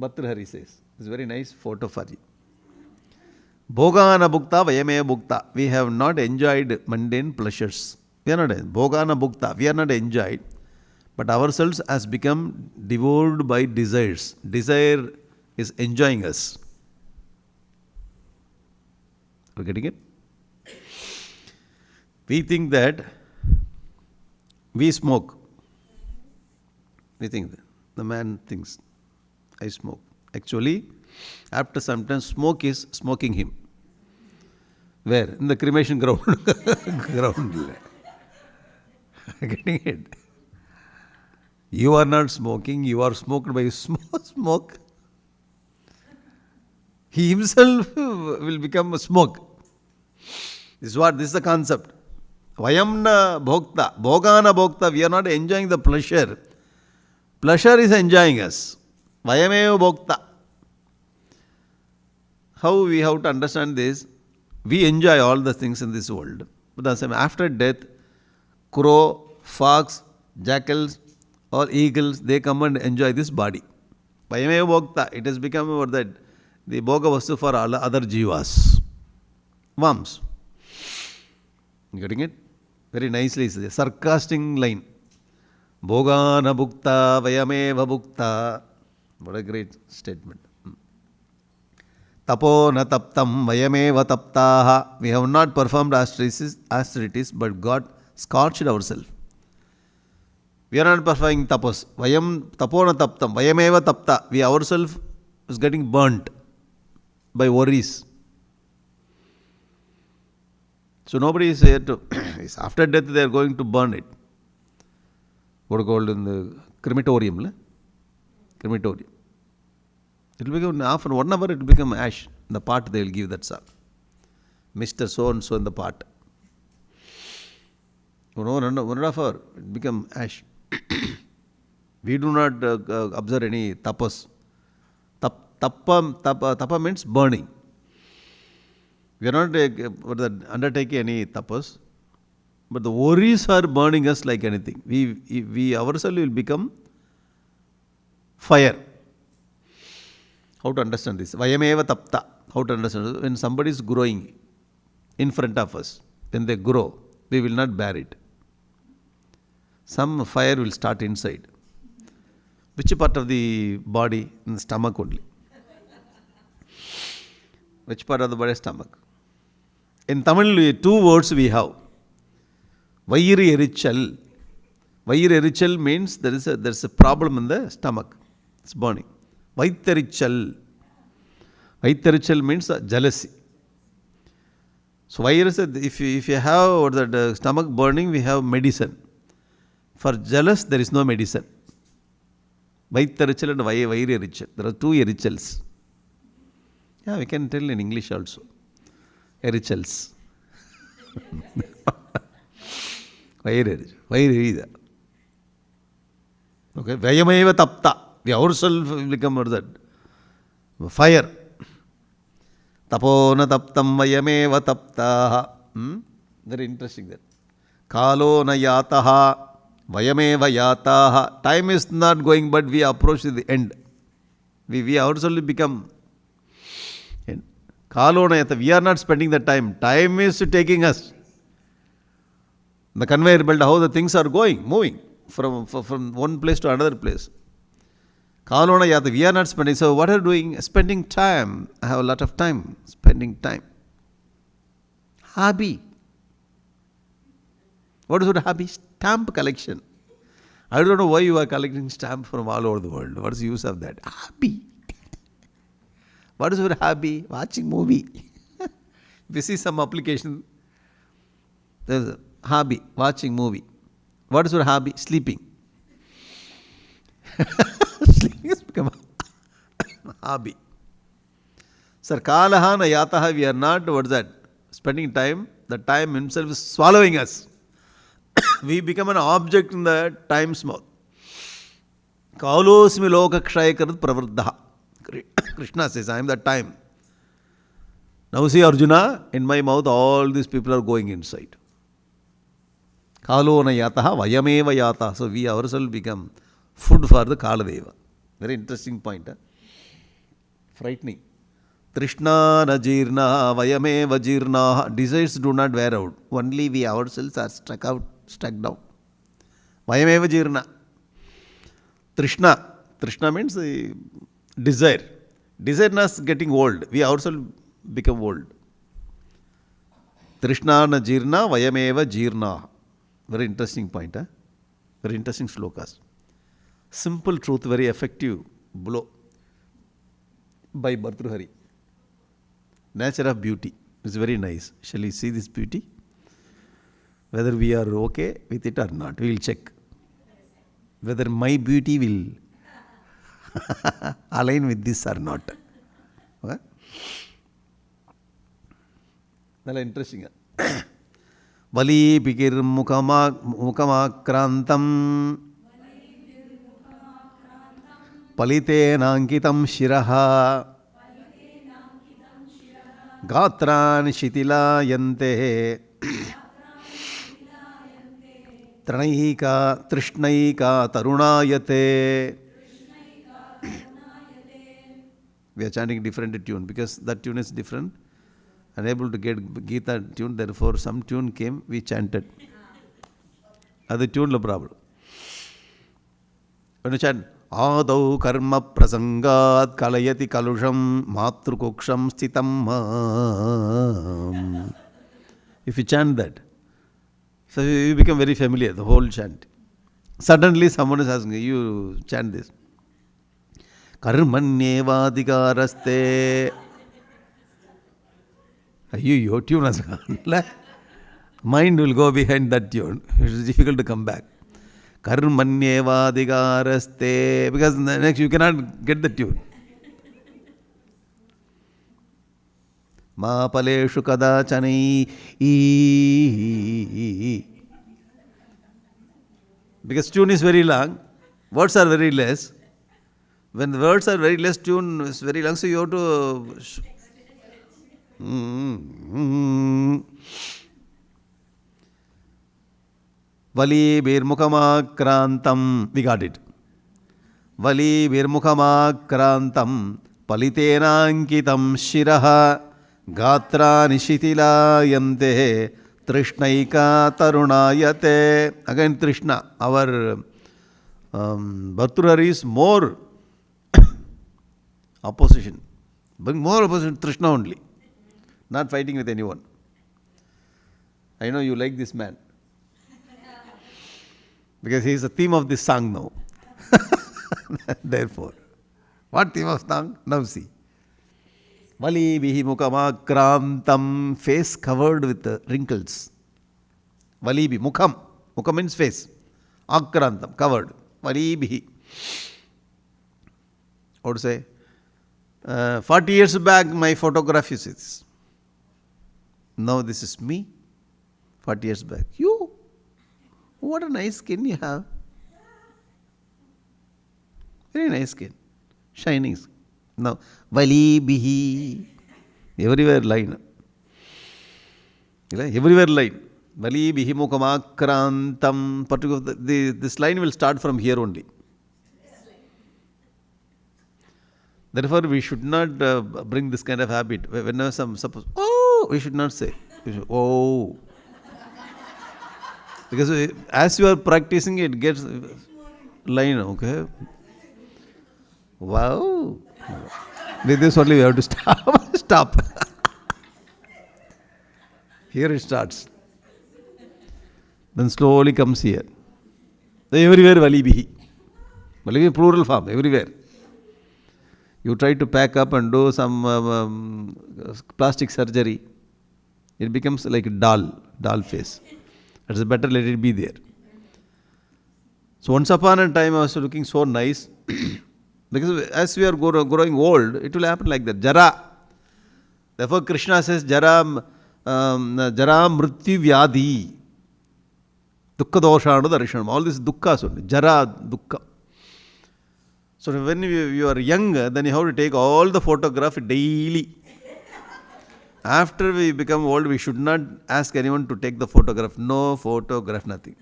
Bhartrhari says. It's a very nice photo for you. Bhogana bhukta vayameva bhukta. We have not enjoyed mundane pleasures. We are not Bhogana bhukta. We are not enjoyed But ourselves has become devoured by desires. Desire is enjoying us. Are you getting it? We think that we smoke. We think that. The man thinks, I smoke. Actually, after some time, smoke is smoking him. Where? In the cremation ground. ground. Getting it? You are not smoking, you are smoked by smoke. He himself will become a smoke. This is the concept. Vayamna bhokta, bhogana bhokta, we are not enjoying the pleasure. Pleasure is enjoying us. Vayameva bhokta. How we have to understand this? We enjoy all the things in this world. But after death, crow, fox, jackals, or eagles, they come and enjoy this body. Vayameva bhokta, it has become over that the bhoga vastu for all other jivas. Worms. You getting it? Very nicely, it's a sarcastic line. Bhogana bhukta, vayameva bhukta. What a great statement. Tapo na taptam, vayameva taptaha. We have not performed austerities, but God scorched ourselves. We are not performing tapos. Tapo na taptam, vayameva tapta. We ourselves is getting burnt by worries. So nobody is here to, after death they are going to burn it. What are called in the crematorium. Crematorium. It will become, after 1 hour, it will become ash. In the pot they will give that sir. Mr. So and so in the pot. 1.5 hour, it become ash. We do not observe any tapas. Tapa means burning. We are not undertaking any tapas. But the worries are burning us like anything. We ourselves will become fire. How to understand this? Vayameva tapta. How to understand this? When somebody is growing in front of us, when they grow, we will not bear it. Some fire will start inside. Which part of the body? In the stomach only. Which part of the body? Stomach. In Tamil, 2 words we have. Vayiri erichal. Vayiri erichal means there is a problem in the stomach. It's burning. Vaiterichal. Vaiterichal means jealousy. So if you have that stomach burning, we have medicine. For jealous, there is no medicine. Vaiterichal and Vairi erichal. There are 2 erichals. Yeah, we can tell in English also. Erichals. Vairi. Okay. Vayameva tapta. We ourselves will become that. Fire. Tapo na taptam vayameva taptaha. Very interesting that. Kalo na yataha vayameva yataha. Time is not going, but we approach the end. We ourselves become end. Kalo na yata. We are not spending the time. Time is taking us. The conveyor belt, how the things are going, moving from one place to another place. Kalona yata, we are not spending. So what are you doing? Spending time. I have a lot of time. Spending time. Hobby. What is your hobby? Stamp collection. I don't know why you are collecting stamps from all over the world. What is the use of that? Hobby. What is your hobby? Watching movie. If you see some application, there's a hobby, watching movie. What is your hobby? Sleeping. Sleeping has become a hobby. Sir, kalaha na yataha, we are not, what is that? Spending time. The time himself is swallowing us. We become an object in the time's mouth. Kalosmi loka kshayakarad pravardha. Krishna says, I am the time. Now see Arjuna, in my mouth all these people are going inside. Kalo na yataha vayameva yata. So we ourselves become food for the Kaladeva. Very interesting point. Frightening. Trishna na jirna vayameva jirna. Desires do not wear out. Only we ourselves are struck down. Vayameva jirna. Trishna. Trishna means desire. Desire getting old. We ourselves become old. Trishna na jirna vayameva jirna. Very interesting point. Huh? Very interesting slokas. Simple truth, very effective blow by Bhartrihari. Nature of beauty is very nice. Shall we see this beauty? Whether we are okay with it or not, we will check. Whether my beauty will align with this or not. Okay? Very interesting. Vali pikir mukamakrantam palitenankitam shiraha gatran shitilayante trishnaika tarunayate. We are chanting different tune because that tune is different. Unable to get Gita tune, therefore some tune came, we chanted. That's the tune the problem. When you chant, Adau karma prasangat kalayati kalusham matrukuksham stitam. If you chant that, so you become very familiar, the whole chant. Suddenly someone is asking you, chant this. Karmanyevadhikaraste. Your tune has gone. Mind will go behind that tune. It is difficult to come back. Karmanyevadhikaraste. Because next you cannot get the tune. Ma paleshu kadachanai. Because tune is very long, words are very less. When the words are very less, tune is very long, so you have to. Vali birmukamakrantam. We got it. Vali birmukamakrantam palitenankitam shiraha gatra nishitilayante trishnaika tarunayate. Again Trishna. Our Bhartrihari is more opposition. Bring more opposition to Trishna only. Not fighting with anyone. I know you like this man. Because he is the theme of this song now. Therefore. What theme of song? Now see. Vali bihi mukamakrantam. Face covered with wrinkles. Vali bihi. Mukam. Mukam means face. Akrantam. Covered. Vali bihi. What to say? 40 years back my photograph is this. Now this is me. 40 years back. You. What a nice skin you have. Very nice skin. Shining skin. Now, Vali bihi. Everywhere line. Everywhere line. Vali bihi mukamakrantam. Particularly, this line will start from here only. Therefore, we should not bring this kind of habit. Whenever suppose, oh, we should not say. We should, oh. Because as you are practicing, it gets line, okay? Wow. With this only we have to stop. Stop. Here it starts. Then slowly comes here. Everywhere Vali bihi. Vali bihi plural form, everywhere. You try to pack up and do some plastic surgery. It becomes like a doll face. It's better let it be there. So once upon a time I was looking so nice. Because as we are growing old, it will happen like that. Jara. Therefore Krishna says jara mrityu vyadhi. Dukkha dosha darshanam. All this dukkha only. Jara dukkha. So when you are young, then you have to take all the photograph daily. After we become old, we should not ask anyone to take the photograph. No photograph, nothing.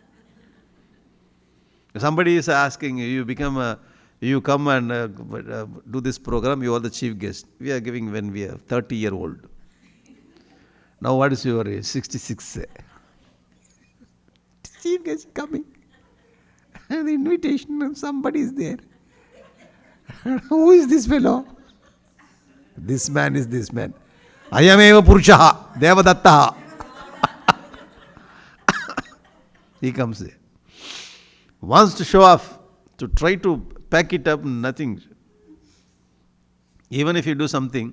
If somebody is asking, you come and do this program, you are the chief guest. We are giving when we are 30-year-old. Now what is your age? 66. Chief guest coming. The invitation, somebody is there. Who is this fellow? This man is this man. Ayameva Purushaha, Devadattaha. He comes there. Wants to show off, to try to pack it up, nothing. Even if you do something,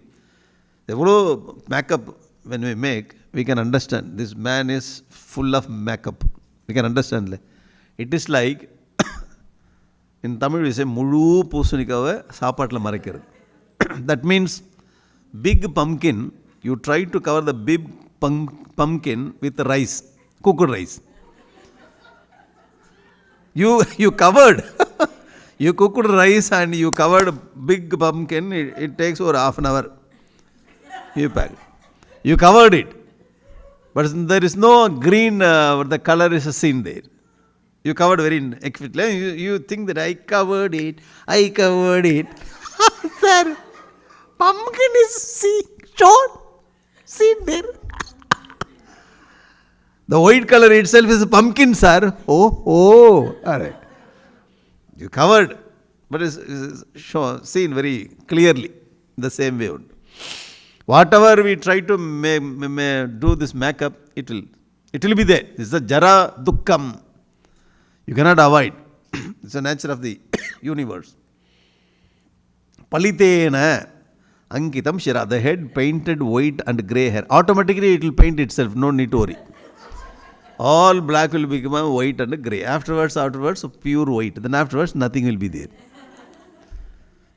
the whole makeup when we make, we can understand this man is full of makeup. We can understand. It is like, in Tamil we say, Mulu Pusunikava Sapatla Marakir. That means, big pumpkin, you try to cover the big pumpkin with rice, cooked rice. You covered. You cooked rice and you covered big pumpkin, it takes over half an hour. You packed. You covered it. But there is no green, the color is seen there. You covered very accurately. You think that I covered it. Sir, pumpkin is short. See there. The white color itself is a pumpkin, sir. Oh, all right. You covered, but it's seen very clearly the same way. Whatever we try to do this makeup, it will be there. This is the jara dukkham. You cannot avoid. It's the nature of the universe. Palitena ankitam shira. The head painted white and grey hair. Automatically it will paint itself. No need to worry. All black will become white and grey. Afterwards, pure white. Then afterwards, nothing will be there.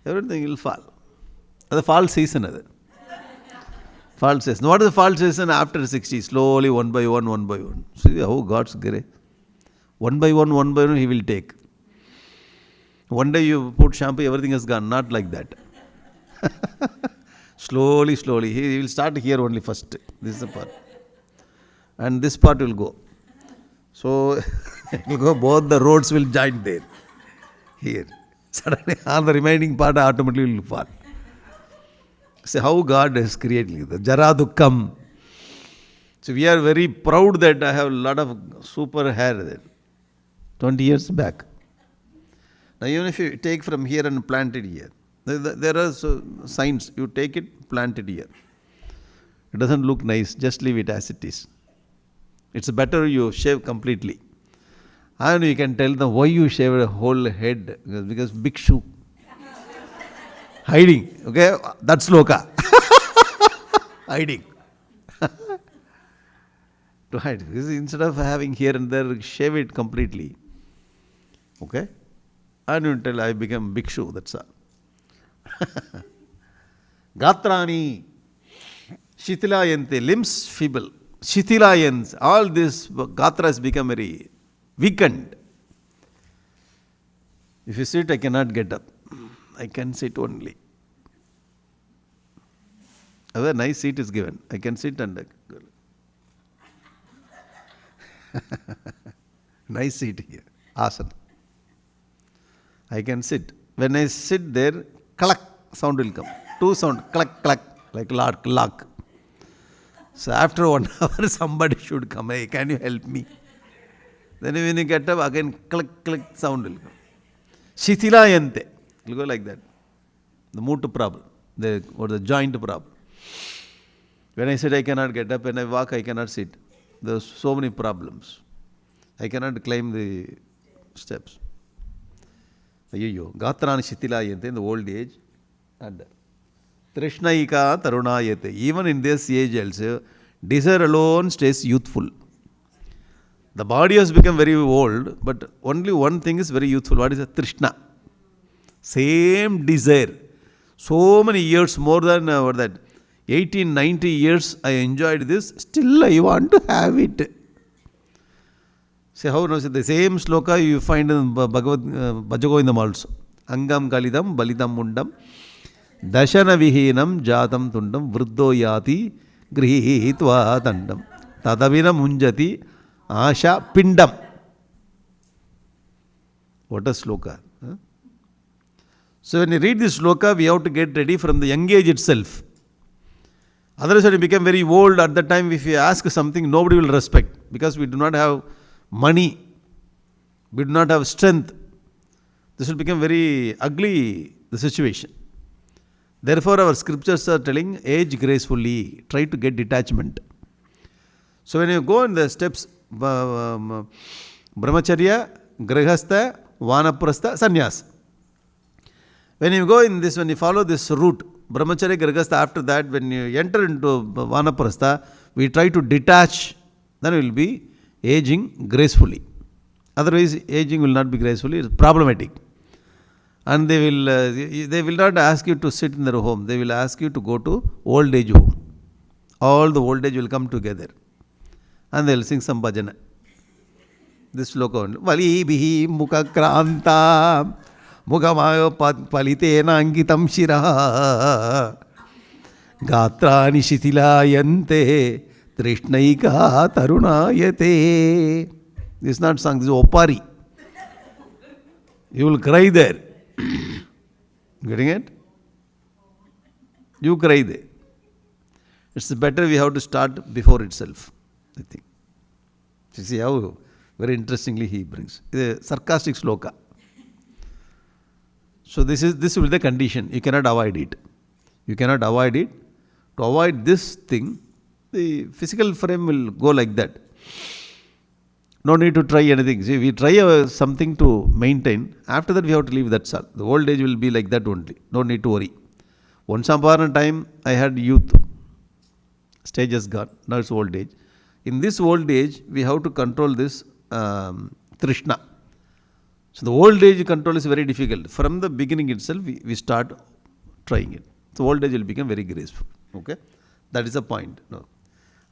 Everything will fall. The fall season. Fall season. What is the fall season? After 60, slowly, one by one. See how God's grey. One by one, He will take. One day you put shampoo, everything is gone. Not like that. Slowly. He will start here only first. This is the part. And this part will go. So, it will go, both the roads will join there. Here. Suddenly, all the remaining part automatically will fall. See how God has created the Jara Dukkham. So, we are very proud that I have a lot of super hair there. 20 years back. Now, even if you take from here and plant it here, there are signs. You take it, plant it here. It doesn't look nice. Just leave it as it is. It's better you shave completely. And you can tell them why you shave a whole head. Because big shoe. Hiding. Okay? That's loka. Hiding. To hide. Because instead of having here and there, shave it completely. Okay? And until I become big shoe. That's all. Gatrani. Shitilayante. Limbs feeble. Shitilayans. All this Gatra has become very weakened. If you sit, I cannot get up. I can sit only. A nice seat is given. I can sit and nice seat here. Asana. I can sit. When I sit there, clack sound will come. Two sound, clack, clack, like lock. So after 1 hour, somebody should come. Hey, can you help me? Then when you get up, again click sound will come. Shithilayante. It will go like that. The moot problem. Or the joint problem. When I sit, I cannot get up. When I walk, I cannot sit. There are so many problems. I cannot climb the steps. Gatrani Shithilayante in the old age. And Trishnaika Tarunayate. Even in this age also, desire alone stays youthful. The body has become very old, but only one thing is very youthful. What is a Trishna? Same desire. So many years, more than 18, 90 years I enjoyed this, still I want to have it. See how the same sloka you find in Bhajagovindam also. Angam Kalidam, Balidam Mundam, Dashana Vihinam, Jatam Tundam, Vruddho Yati, Grihitva Tandam, Tadavina Munjati, Asha Pindam. What a sloka. Huh? So when you read this sloka, we have to get ready from the young age itself. Otherwise, when you become very old, at that time, if you ask something, nobody will respect because we do not have money. we do not have strength, this will become very ugly, the situation. Therefore, our scriptures are telling, age gracefully, try to get detachment. So when you go in the steps, brahmacharya, grihastha, vanaprastha, sannyas. When you go in this, when you follow this route, brahmacharya, grihastha, after that, when you enter into vanaprastha, we try to detach, then we will be aging gracefully. Otherwise, aging will not be gracefully, it's problematic. And they will not ask you to sit in their home. They will ask you to go to old age home. All the old age will come together. And they will sing some bhajana. This sloka only. Vali bihi mukha kranta mukamayo palitena angitam shiraha gatrani shitilayante trishnaika tarunayate. This is not sung, this is opari. You will cry there. Getting it? You cry there. It's better we have to start before itself, I think. You see how very interestingly he brings. It's a sarcastic sloka. So this will be the condition. You cannot avoid it. You cannot avoid it. To avoid this thing, the physical frame will go like that. No need to try anything. See, we try something to maintain. After that, we have to leave that all. The old age will be like that only. No need to worry. Once upon a time, I had youth. Stage has gone. Now it's old age. In this old age, we have to control this Trishna. So the old age control is very difficult. From the beginning itself, we start trying it. So old age will become very graceful. Okay? That is the point. No.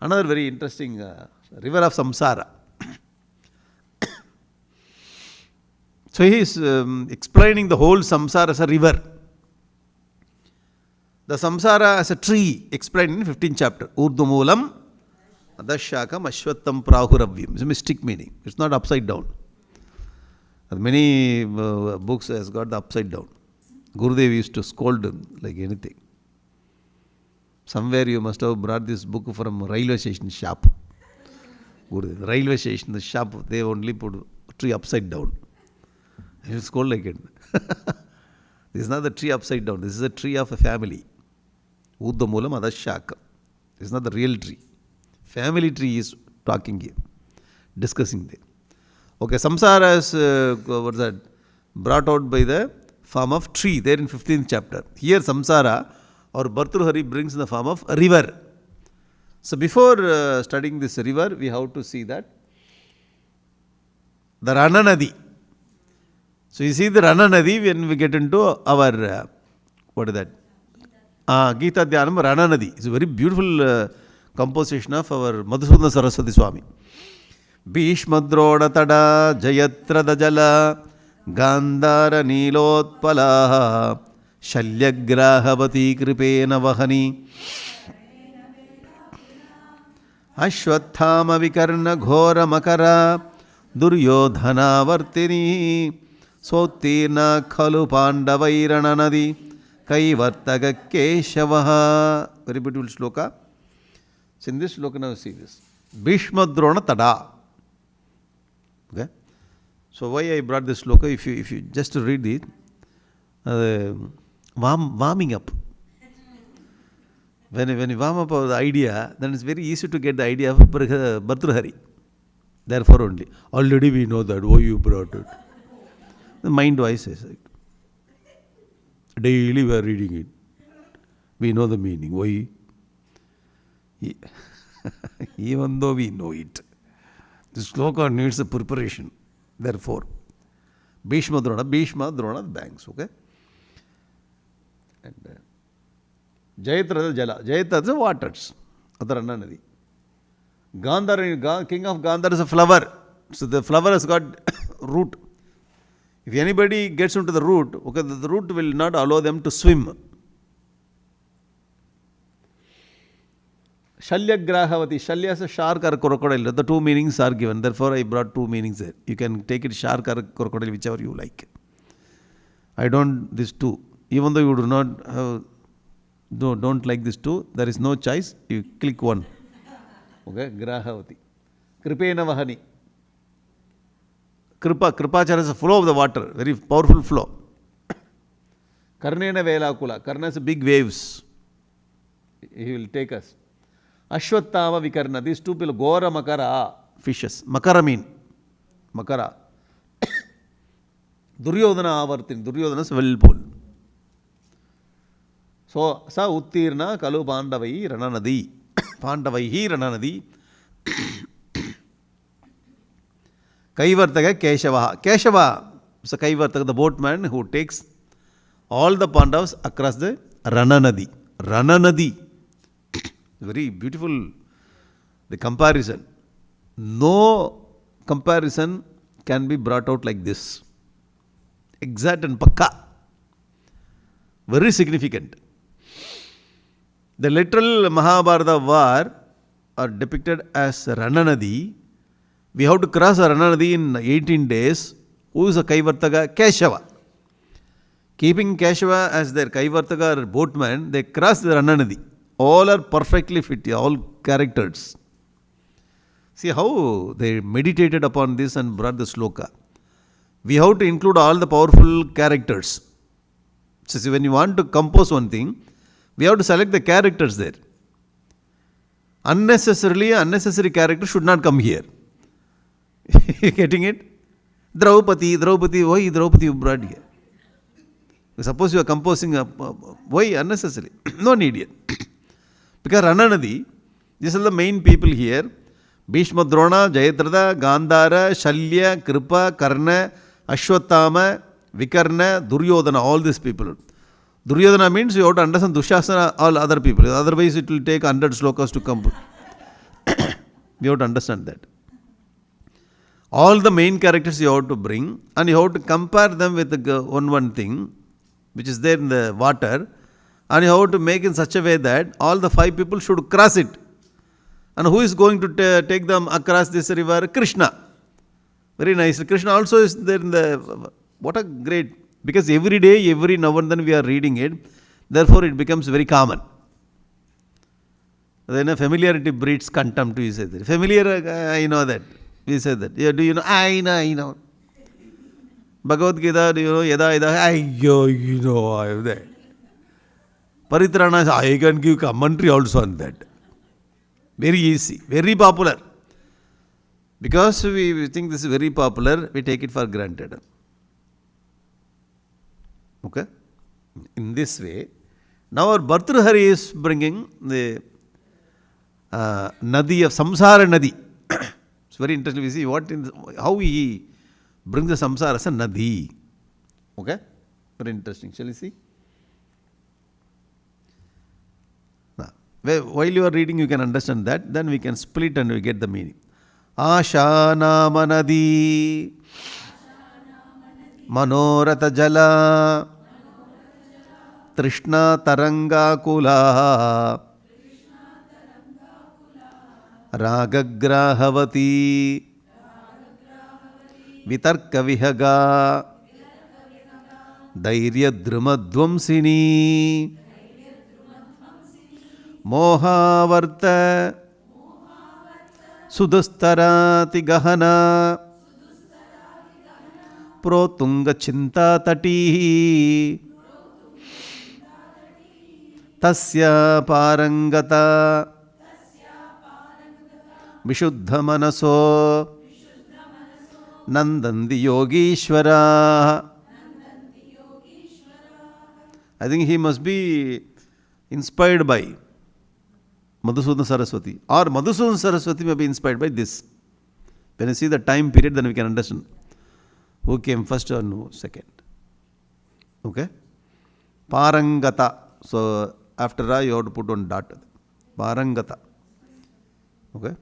Another very interesting river of samsara. So he is explaining the whole samsara as a river. The samsara as a tree, explained in 15th chapter. Urdumulam adashakam ashwattam prahuravyam. It's a mystic meaning. It's not upside down. Many books has got the upside down. Gurudev used to scold him like anything. Somewhere you must have brought this book from railway station shop. Gurudev, railway station, the shop, they only put tree upside down. He will scold like it. This is not the tree upside down. This is a tree of a family. Uddamulam adashakam. This is not the real tree. Family tree is talking here, discussing there. Okay, samsara is what's that? Brought out by the form of tree there in 15th chapter. Here samsara or Bhartruhari brings in the form of a river. So before studying this river, we have to see that the Rana Nadi. So you see the Rana Nadi when we get into our, what is that? Gita Dhyanam Rana Nadi. It's a very beautiful composition of our Madhusudana Saraswati Swami. Bhishmadroda tada jayatrada jala gandhara nilotpalaha shalyagrahavati kripena vahani ashwathama vikarna ghora makara duryodhana vartini Sotirna khalu pandavairana nadi kaivartaga keshavaha. Very beautiful sloka. So in this sloka now see this. Bhishmadrona tada. Okay. So why I brought this sloka? If you just read it, warming up. When you warm up the idea, then it's very easy to get the idea of Bhartruhari. Therefore only. Already we know that. Why you brought it? The mind wise says it. Daily we are reading it. We know the meaning. Why? Even though we know it. This sloka needs a preparation. Therefore, Bhishma Drona, the banks. Okay? And Jayatrada Jala. Jayatrada is the waters. Adarana Nadi. Gandhar, king of Gandhar is a flower. So the flower has got root. If anybody gets into the root, okay, the root will not allow them to swim. Shalyagrahavati. Shalya is a shark or a crocodile. The two meanings are given. Therefore, I brought two meanings there. You can take it shark or crocodile, whichever you like. I don't, these two. Even though you do not have, don't like these two, there is no choice. You click one. Okay, Grahavati. Kripena Vahani. Kripachara is a flow of the water, very powerful flow. Karnena Velakula, Karna is big waves. He will take us. Ashwattama Vikarna, these two people, Gora Makara, fishes. Makara mean, Makara. Duryodhana Avartin, Duryodhana is whirlpool. So, Sa Uttirna Kalu Pandavai Rananadi. Pandavai Rananadi. Kaivartaka Keshava. Keshava is a Kaivartaka, the boatman who takes all the Pandavas across the Rananadi. Rananadi. Very beautiful, the comparison. No comparison can be brought out like this. Exact and pakka. Very significant. The literal Mahabharata war are depicted as Rananadi. We have to cross Rananadi in 18 days. Who is a Kaivartaka? Keshava. Keeping Keshava as their Kaivartaka or boatman, they cross the Rananadi. All are perfectly fit, all characters. See how they meditated upon this and brought the sloka. We have to include all the powerful characters. So see, when you want to compose one thing, we have to select the characters there. Unnecessary characters should not come here. Getting it? Draupadi, why Draupadi you brought here? Suppose you are composing, why unnecessary? No need yet. Because Rananadi, these are the main people here. Bhishma Drona, Jayadratha, Gandhara, Shalya, Kripa, Karna, Ashwattama, Vikarna, Duryodhana, all these people. Duryodhana means you have to understand Dushasana, all other people. Otherwise it will take 100 slokas to come. We have to understand that. All the main characters you have to bring and you have to compare them with the one thing which is there in the water, and you have to make in such a way that all the 5 people should cross it. And who is going to take them across this river? Krishna. Very nice. Krishna also is there in the... What a great... Because every day, every now and then we are reading it. Therefore, it becomes very common. Then familiarity breeds contempt, we say that. Familiar, I know that. We say that. Yeah, do you know? I know. Bhagavad Gita, do you know? Yada, you know, I am there. Paritrana, I can give commentary also on that. Very easy, very popular. Because we think this is very popular, we take it for granted. Okay? In this way, now our Bhartrhari is bringing the Nadi of Samsara Nadi. It's very interesting. We see how he brings the Samsara as a Nadi. Okay? Very interesting. Shall we see? While you are reading, you can understand that. Then we can split and we get the meaning. Asha nama nadi, Manorata jala, Trishna taranga kula, Ragagrahavati, Vitarka vihaga, Dairya drumadvamsini, Mohavarta Sudustarati Gahana Protunga Chinta Tati Tasya Parangata Vishuddha Manaso Nandandi Yogishwara. I think he must be inspired by Madhusudana Saraswati, or Madhusudana Saraswati may be inspired by this. When you see the time period, then we can understand who came first or no second. Okay? Parangata. So after Ra, you have to put one dot. Parangata. Okay?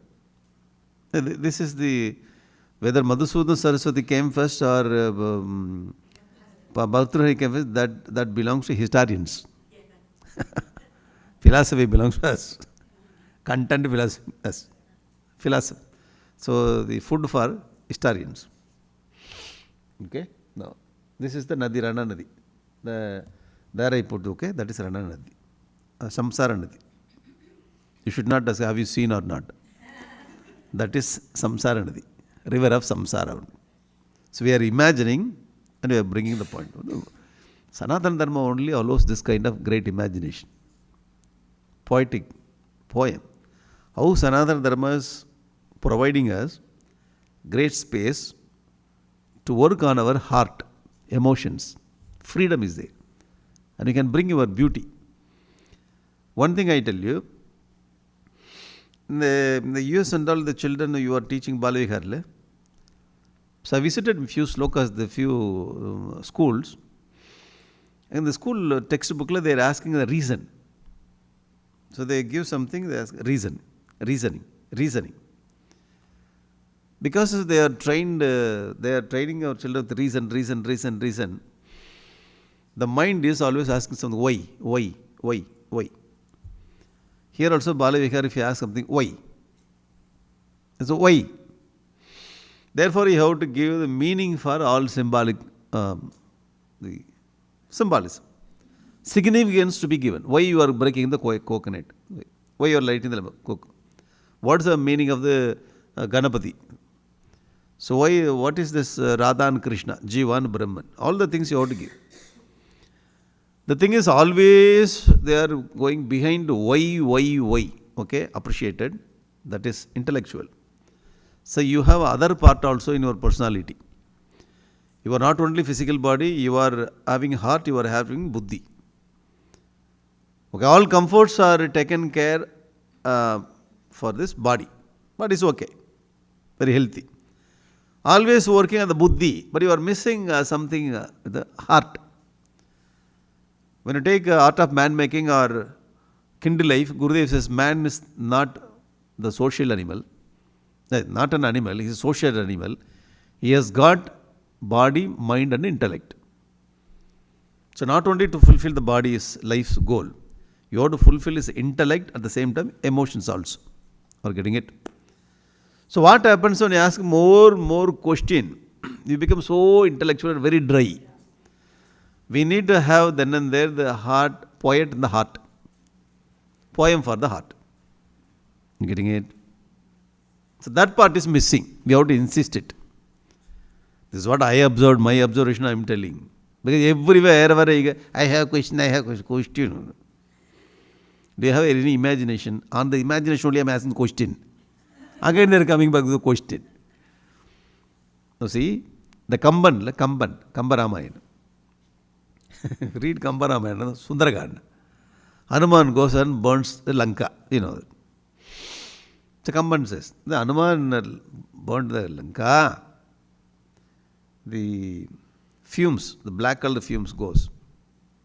This is the, whether Madhusudana Saraswati came first or Bhartrhari came first, that belongs to historians. Philosophy belongs to us. Content philosophy, yes. Philosophy. So the food for historians. Okay. Now this is the Nadi, Rana Nadi. There I put, okay, that is Rana Nadi. Samsara Nadi. You should not ask, have you seen or not? That is Samsara Nadi. River of Samsara. So we are imagining and we are bringing the point. Sanatana Dharma only allows this kind of great imagination. Poetic poem. How Sanatana Dharma is providing us great space to work on our heart, emotions. Freedom is there. And you can bring your beauty. One thing I tell you, in the US and all the children you are teaching Balaviharle, so I visited a few slokas, the few schools. In the school textbook, they are asking the reason. So they give something, they ask reasoning. Because they are training our children with reason. The mind is always asking something, why? Here also Balavihar, if you ask something, why? So why? Therefore, you have to give the meaning for all symbolic, the symbolism. Significance to be given. Why you are breaking the coconut? Why you are lighting the coconut? What is the meaning of the Ganapati? So what is this Radha and Krishna, Jiva and Brahman? All the things you have to give. The thing is always they are going behind why. Okay, appreciated. That is intellectual. So you have other part also in your personality. You are not only physical body, you are having heart, you are having buddhi. Okay, all comforts are taken care for this body. But it's okay. Very healthy. Always working on the buddhi, but you are missing something, the heart. When you take art of man making or Kindle life, Gurudev says man is not the social animal. Not an animal, he is a social animal. He has got body, mind and intellect. So not only to fulfill the body's life's goal, you have to fulfill his intellect at the same time, emotions also. Are getting it? So what happens when you ask more question? You become so intellectual and very dry. We need to have then and there the heart, poet in the heart. Poem for the heart. You getting it? So that part is missing. We have to insist it. This is what I observed, my observation I am telling. Because everywhere, I have question. Do you have any imagination? On the imagination only I am asking the question. Again they are coming back to the question. Now see, the Kamba Ramayana. Read Kamba Ramayana, Sundaraganda. Hanuman goes and burns the Lanka, So Kamban says, the Hanuman burned the Lanka. The fumes, the black color fumes goes.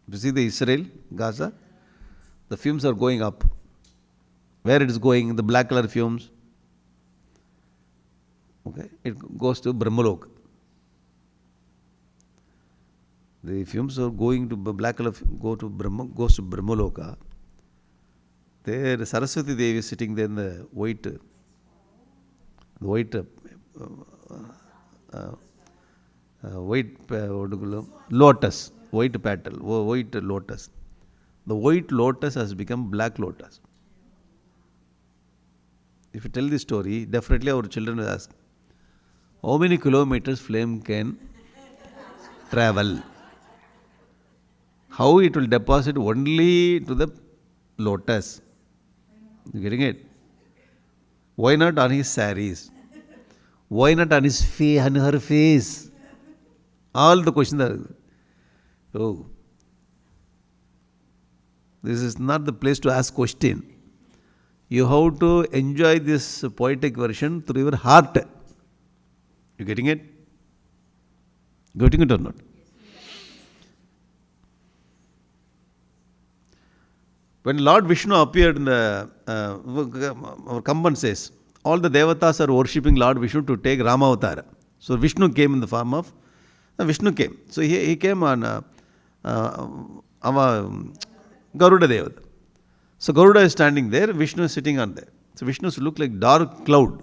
You see the Israel, Gaza, the fumes are going up. Where it is going, the black color fumes, okay, it goes to Brahmaloka. The fumes are going to black color, goes to Brahmaloka. There Saraswati Devi is sitting there in the white lotus, white petal, white lotus. The white lotus has become black lotus. If you tell this story, definitely our children will ask, how many kilometers flame can travel? How it will deposit only to the lotus? You getting it? Why not on his saris? Why not on his face, on her face? All the questions are, this is not the place to ask question. You have to enjoy this poetic version through your heart. You getting it? Getting it or not? When Lord Vishnu appeared in the, our Kamban says, all the devatas are worshipping Lord Vishnu to take Ramavatara. So Vishnu came in the form of, Vishnu came. So he came on Garuda Devata. So Garuda is standing there, Vishnu is sitting on there. So Vishnu look like dark cloud.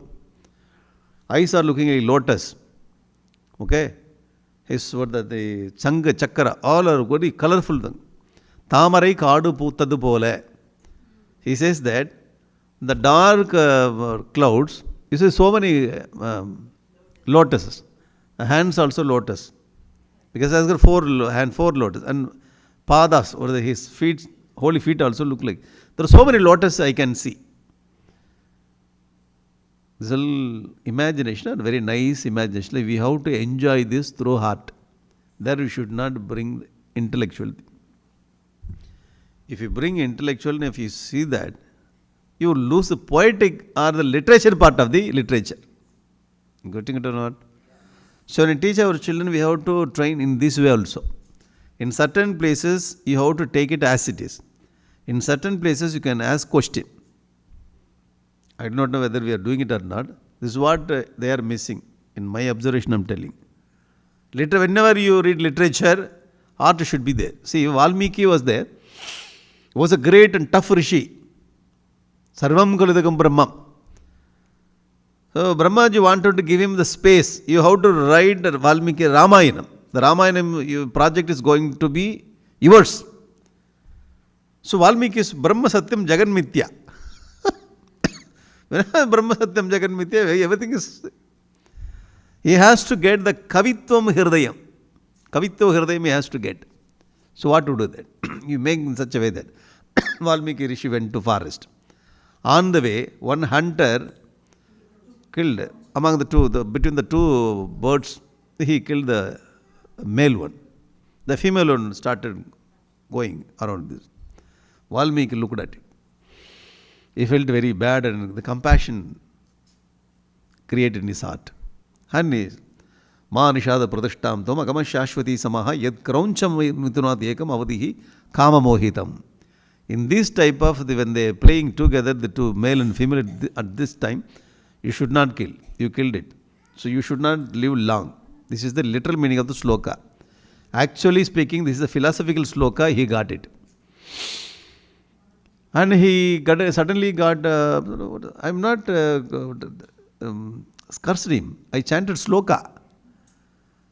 Eyes are looking like lotus. Okay? His what the Changa, Chakra, all are very colorful. Tamarai kaadu poottadu pole. He says that the dark clouds, you see so many lotuses. Hands also lotus. Because he has got four lotus. And padas, or his feet, holy feet also look like. There are so many lotus I can see. This is all imagination, very nice imagination. We have to enjoy this through heart. There we should not bring intellectual. If you bring intellectual, if you see that, you lose the poetic or the literature part of the literature. Getting it or not? So when we teach our children, we have to train in this way also. In certain places, you have to take it as it is. In certain places, you can ask question. I do not know whether we are doing it or not. This is what they are missing. In my observation, I am telling. Whenever you read literature, art should be there. See, Valmiki was there. He was a great and tough rishi. Sarvam Kaludagam Brahma. So Brahmaji wanted to give him the space. You have to write Valmiki Ramayana. The Ramayana project is going to be yours. So Valmiki is Brahma Satyam Jagan Mithya. Brahma Satyam Jagan Mithya, everything is. He has to get the Kavitvam Hirdayam. Kavitvam Hirdayam he has to get. So what to do that? You make in such a way that Valmiki Rishi went to forest. On the way, one hunter killed among the two, between the two birds, he killed the male one. The female one started going around this. Valmiki looked at it. He felt very bad and the compassion created in his heart. And he Ma Nishada Pradishtam Tom Agama Shashwati Samaha Yad Krauncham Mitunat Ekam Avadihi Kama Mohitam. In this type of, when they are playing together, the two male and female at this time, you should not kill. You killed it. So you should not live long. This is the literal meaning of the sloka. Actually speaking, this is a philosophical sloka, he got it. And he suddenly got, I am not cursed him. I chanted sloka.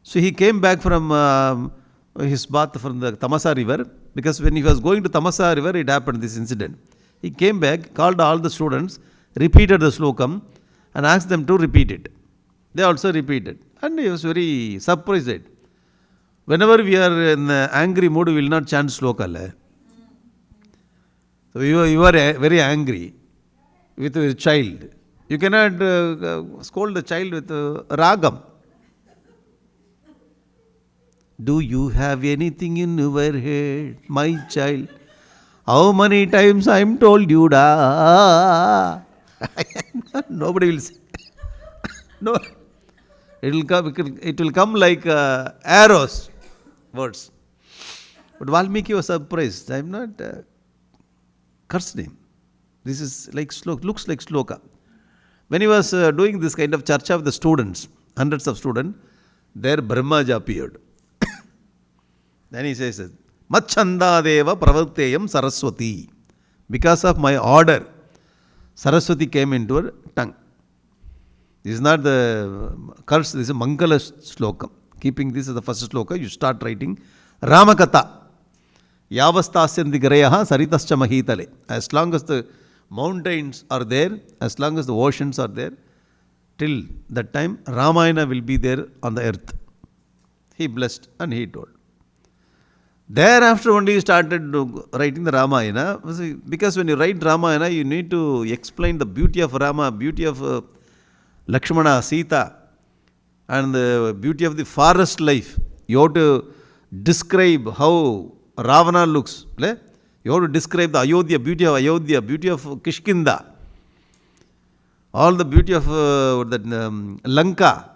So he came back from his bath from the Tamasa river, because when he was going to Tamasa river, it happened, this incident. He came back, called all the students, repeated the slokam and asked them to repeat it. They also repeated. And he was very surprised. Whenever we are in angry mood, we will not chant sloka. So you are very angry with a child. You cannot scold the child with ragam. Do you have anything in your head, my child? How many times I am told you da? Nobody will say. No. It will come like arrows, words. But Valmiki was surprised. I am not cursed him. This is like looks like sloka. When he was doing this kind of charcha with the students, hundreds of students, there Brahmaji appeared. Then he says, Machanda Deva Pravarteyam Saraswati. Because of my order, Saraswati came into her tongue. This is not the curse, this is a Mangala slokam. Keeping this as the first sloka, you start writing Ramakatha. Yavastasyanti Garayaha Saritascha Mahitale. As long as the mountains are there, as long as the oceans are there, till that time Ramayana will be there on the earth. He blessed and he told. Thereafter only he started writing the Ramayana, because when you write Ramayana, you need to explain the beauty of Rama, beauty of Lakshmana, Sita, and the beauty of the forest life. You have to describe how Ravana looks. You have to describe the Ayodhya, beauty of Ayodhya, beauty of Kishkinda, all the beauty of Lanka,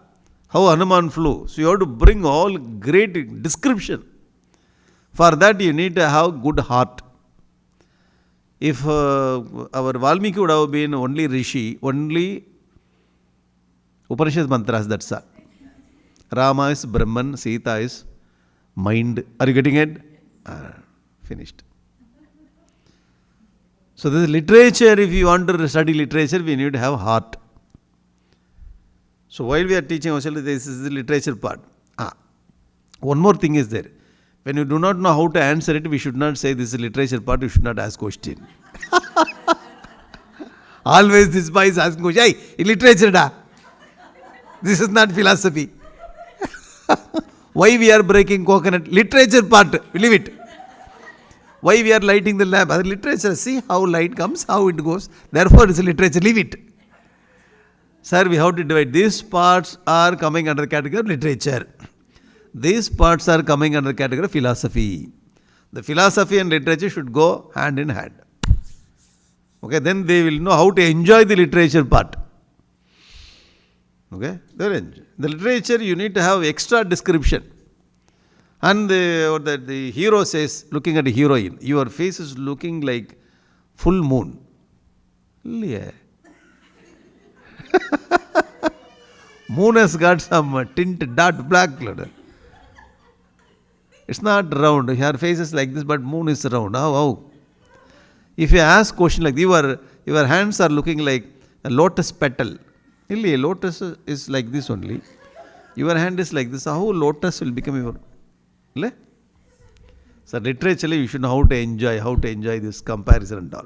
how Hanuman flew. So you have to bring all great description. For that you need to have good heart. If our Valmiki would have been only Rishi, only Upanishad mantras, that's all. Rama is Brahman, Sita is mind. Are you getting it? Finished. So this is literature. If you want to study literature, we need to have heart. So while we are teaching ourselves, this is the literature part. One more thing is there. When you do not know how to answer it, we should not say this is literature part, you should not ask question. Always this boy is asking question, hey, literature da. This is not philosophy. Why we are breaking coconut? Literature part, leave it. Why we are lighting the lamp? Literature, see how light comes, how it goes. Therefore, it's literature, leave it. Sir, we have to divide. These parts are coming under the category of literature. These parts are coming under the category of philosophy. The philosophy and literature should go hand in hand. Okay, then they will know how to enjoy the literature part. Okay, they will enjoy. The literature, you need to have extra description. And the hero says, looking at the heroine, your face is looking like full moon. Yeah. Moon has got some tint, dark black. It's not round. Her face is like this, but moon is round. How? If you ask question like your hands are looking like a lotus petal. Really, a lotus is like this only. Your hand is like this. How lotus will become your? So literaturely, you should know how to enjoy this comparison and all.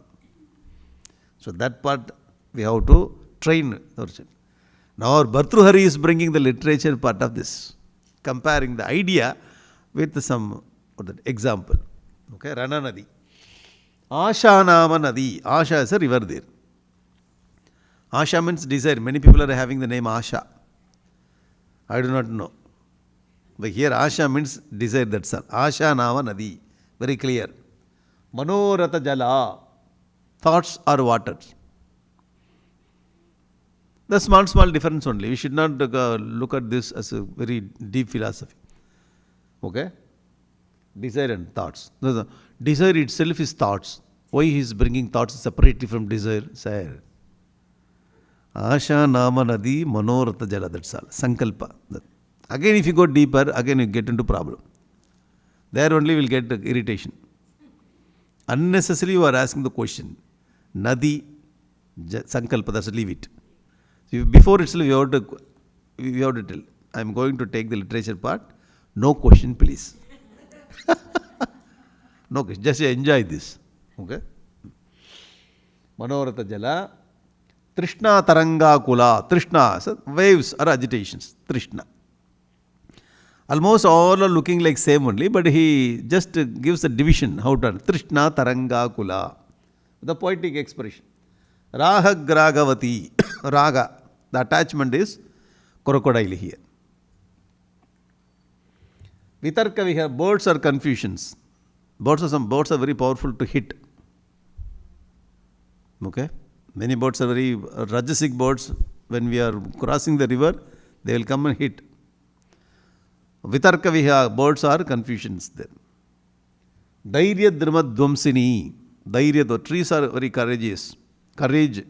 So that part we have to train. Now our Bhartruhari is bringing the literature part of this, comparing the idea with some example. Okay, Rana Nadi. Asha Nama Nadi. Asha is a river there. Asha means desire. Many people are having the name Asha. I do not know. But here Asha means desire, that's all. Asha Nama Nadi. Very clear. Manorata Jala. Thoughts are waters. The small difference only. We should not look at this as a very deep philosophy. Okay? Desire and thoughts. Desire itself is thoughts. Why he is bringing thoughts separately from desire? Sir. Asha Nama Nadi Manorata Jala. That's all. Sankalpa. Again, if you go deeper, again you get into problem. There only will get irritation. Unnecessarily you are asking the question. Nadi Sankalpa. That's leave it. Before itself you have to tell. I am going to take the literature part. No question, please. No question. Just enjoy this. Okay. Manorata Jala. Trishna Taranga Kula. Trishna. So waves or agitations. Trishna. Almost all are looking like same only, but he just gives a division. How to Trishna Taranga Kula. The poetic expression. Rahagragavati. Raga. The attachment is crocodile here. Vitarka, we have birds are confusions. Birds are very powerful to hit. Okay? Many birds are very rajasic birds. When we are crossing the river, they will come and hit. Vitarka, we have birds are confusions there. Dairya Dharma Dvamsini. Dairya, the trees are very courageous. Courage.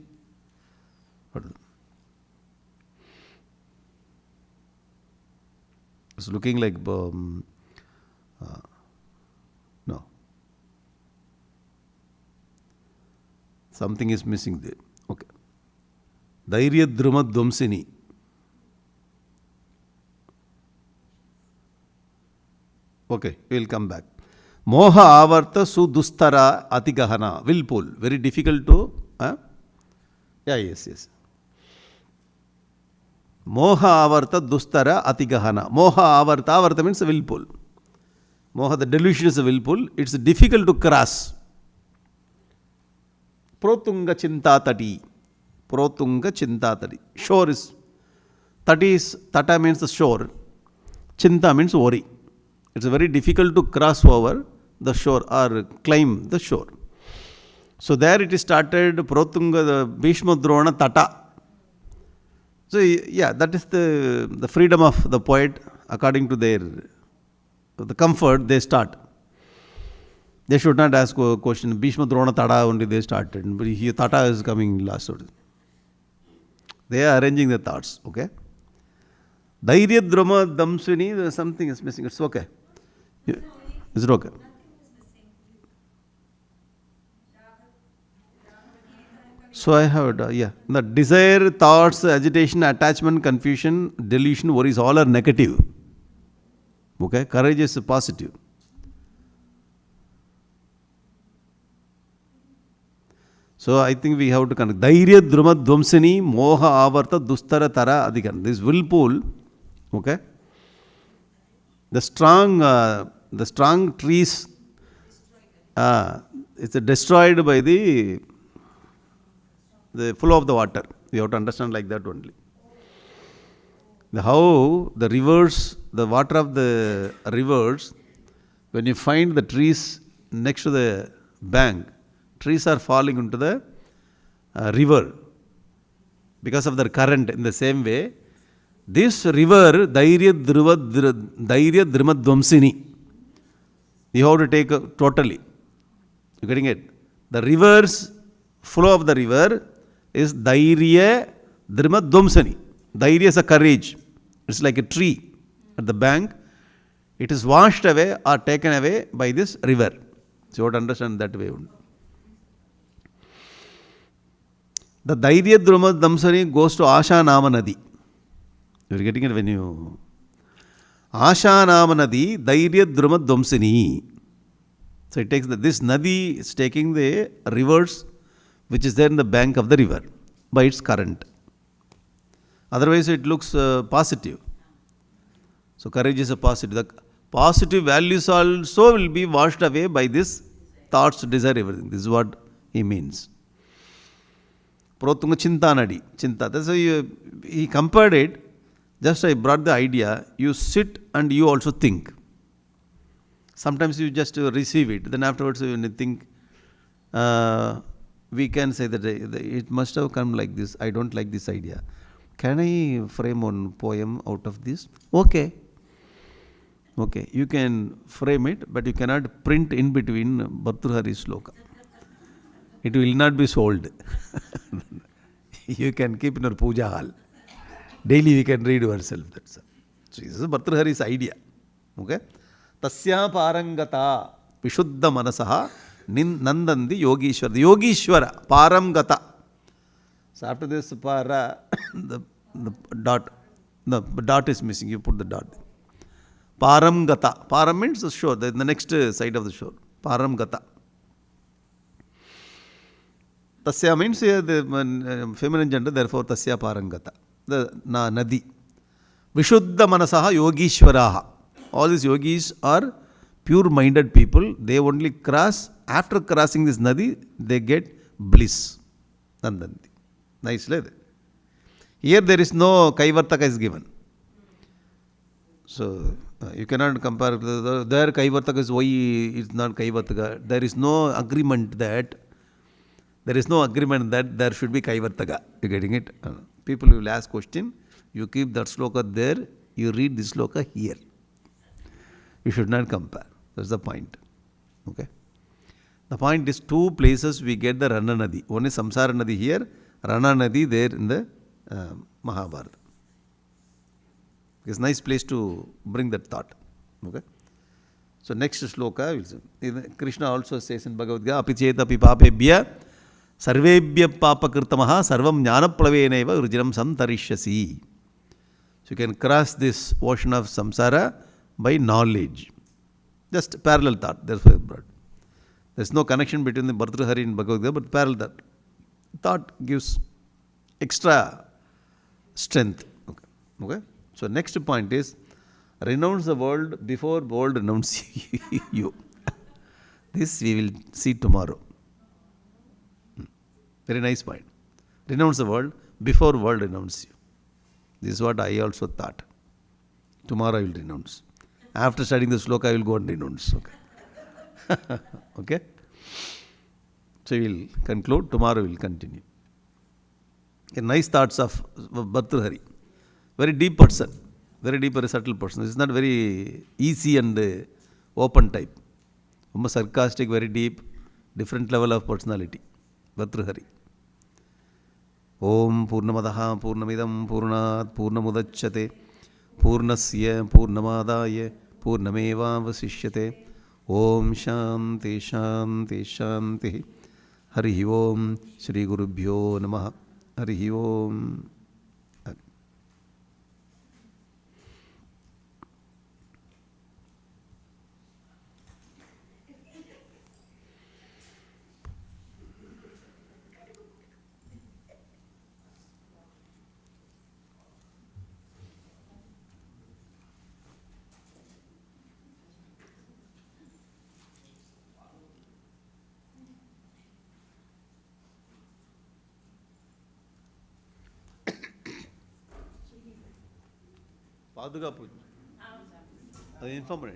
It's looking like no. Something is missing there. Okay. Dairya Dhruma Dvamsini. Okay, we will come back. Moha Avarta Sudustara Atigahana. Willful. Very difficult to. Yes. Moha Avarta Dustara Atigahana. Moha Avarta means willful. Moha, the delusion is a willful. It's difficult to cross. Protunga Chintatati. Protunga Chintatati. Shore is. Tata means the shore. Chinta means worry. It's very difficult to cross over the shore or climb the shore. So there it is started Protunga, the Bhishma Drona Tata. So yeah, that is the freedom of the poet according to the comfort they start. They should not ask a question. Bhishma Drona Tata only they started. But here Tata is coming last. They are arranging the thoughts. Okay. Dairya Dhruma Damswini, something is missing. It's okay. Is it okay? So I have the desire, thoughts, agitation, attachment, confusion, delusion, worries, all are negative. Okay, courage is positive. So I think we have to connect. Dairya Dhruma Dvamsini Moha Avarta Dustara Tara Adigan. This willful, okay, The strong trees, it's destroyed by the flow of the water. You have to understand like that only. How the rivers, the water of the rivers, when you find the trees next to the bank, trees are falling into the river because of the current. In the same way, this river, Dairya Dhrimadvamsini, you have to take totally. You getting it? The river's flow of the river is Dairya Dhrimadvamsini. Dairya is a courage. It's like a tree at the bank. It is washed away or taken away by this river. So you have to understand that way. The Dairya Dhrimadvamsini goes to Asha Nama Nadi. You are getting it when you... Asha Nama Nadi, Dairya Dhrimadvamsini. So it takes this Nadi is taking the rivers which is there in the bank of the river by its current. Otherwise it looks positive. So courage is a positive. The positive values also will be washed away by this thoughts, desire, everything. This is what he means. Protunga Chinta Nadi. Chinta. That's why he compared it. Just I brought the idea. You sit and you also think. Sometimes you just receive it. Then afterwards when you think, we can say that it must have come like this. I don't like this idea. Can I frame one poem out of this? Okay. Okay. You can frame it, but you cannot print in between Bhartrhari sloka. It will not be sold. You can keep in your puja hall. Daily we can read yourself. That's all. So this is Bhartrhari's idea. Okay. Tasya parangata vishuddha manasaha nandandi yogishwara. The yogishwara paramgata. So after this para, the dot is missing. You put the dot. Paramgata. Param means the shore. The next side of the shore. Paramgata. Tasya means the feminine gender. Therefore Tasya parangata. The nadi. Vishuddha manasaha yogishwaraha. All these yogis are pure-minded people. They only cross. After crossing this nadi, they get bliss. Nandandi. Nice. Here there is no Kaivartaka is given. So you cannot compare. There Kaivartaka is why it's not Kaivartaka. There is no agreement that there should be Kaivartaka. You getting it? People will ask question. You keep that sloka there. You read this sloka here. You should not compare. That's the point. Okay. The point is two places we get the Rana Nadi. One is Samsara Nadi here. Rana Nadi there in the Mahabharata. It's a nice place to bring that thought. Okay. So next sloka, Krishna also says in Bhagavad Gita, Apicheta pipapebhya sarvebhya papakirtamaha sarvam jnanaplaveneva urjinam santarishyasi. So you can cross this ocean of samsara by knowledge. Just parallel thought. Therefore brought. There's no connection between the Bhartrhari and Bhagavad Gita, but parallel thought. Thought gives extra strength. Okay. So next point is renounce the world before world renounce you. This we will see tomorrow. Very nice point. Renounce the world before world renounce you. This is what I also thought. Tomorrow I will renounce. After studying the sloka, I will go and renounce. Okay. Okay. So we will conclude. Tomorrow we will continue. Nice thoughts of Bhartrhari. Very deep person. Very deep, very subtle person. This is not very easy and open type. Sarcastic, very deep, different level of personality. Bhartrhari. Om Purnamadaha Purnamidam Purnat Purnamudachyate Purnasya Purnamadaya Purnameva Vasishyate. Om Shanti Shanti Shanti. Hari Om Shri Gurubhyo Namaha. Hari Om. பாதுகாப்பு, அது informer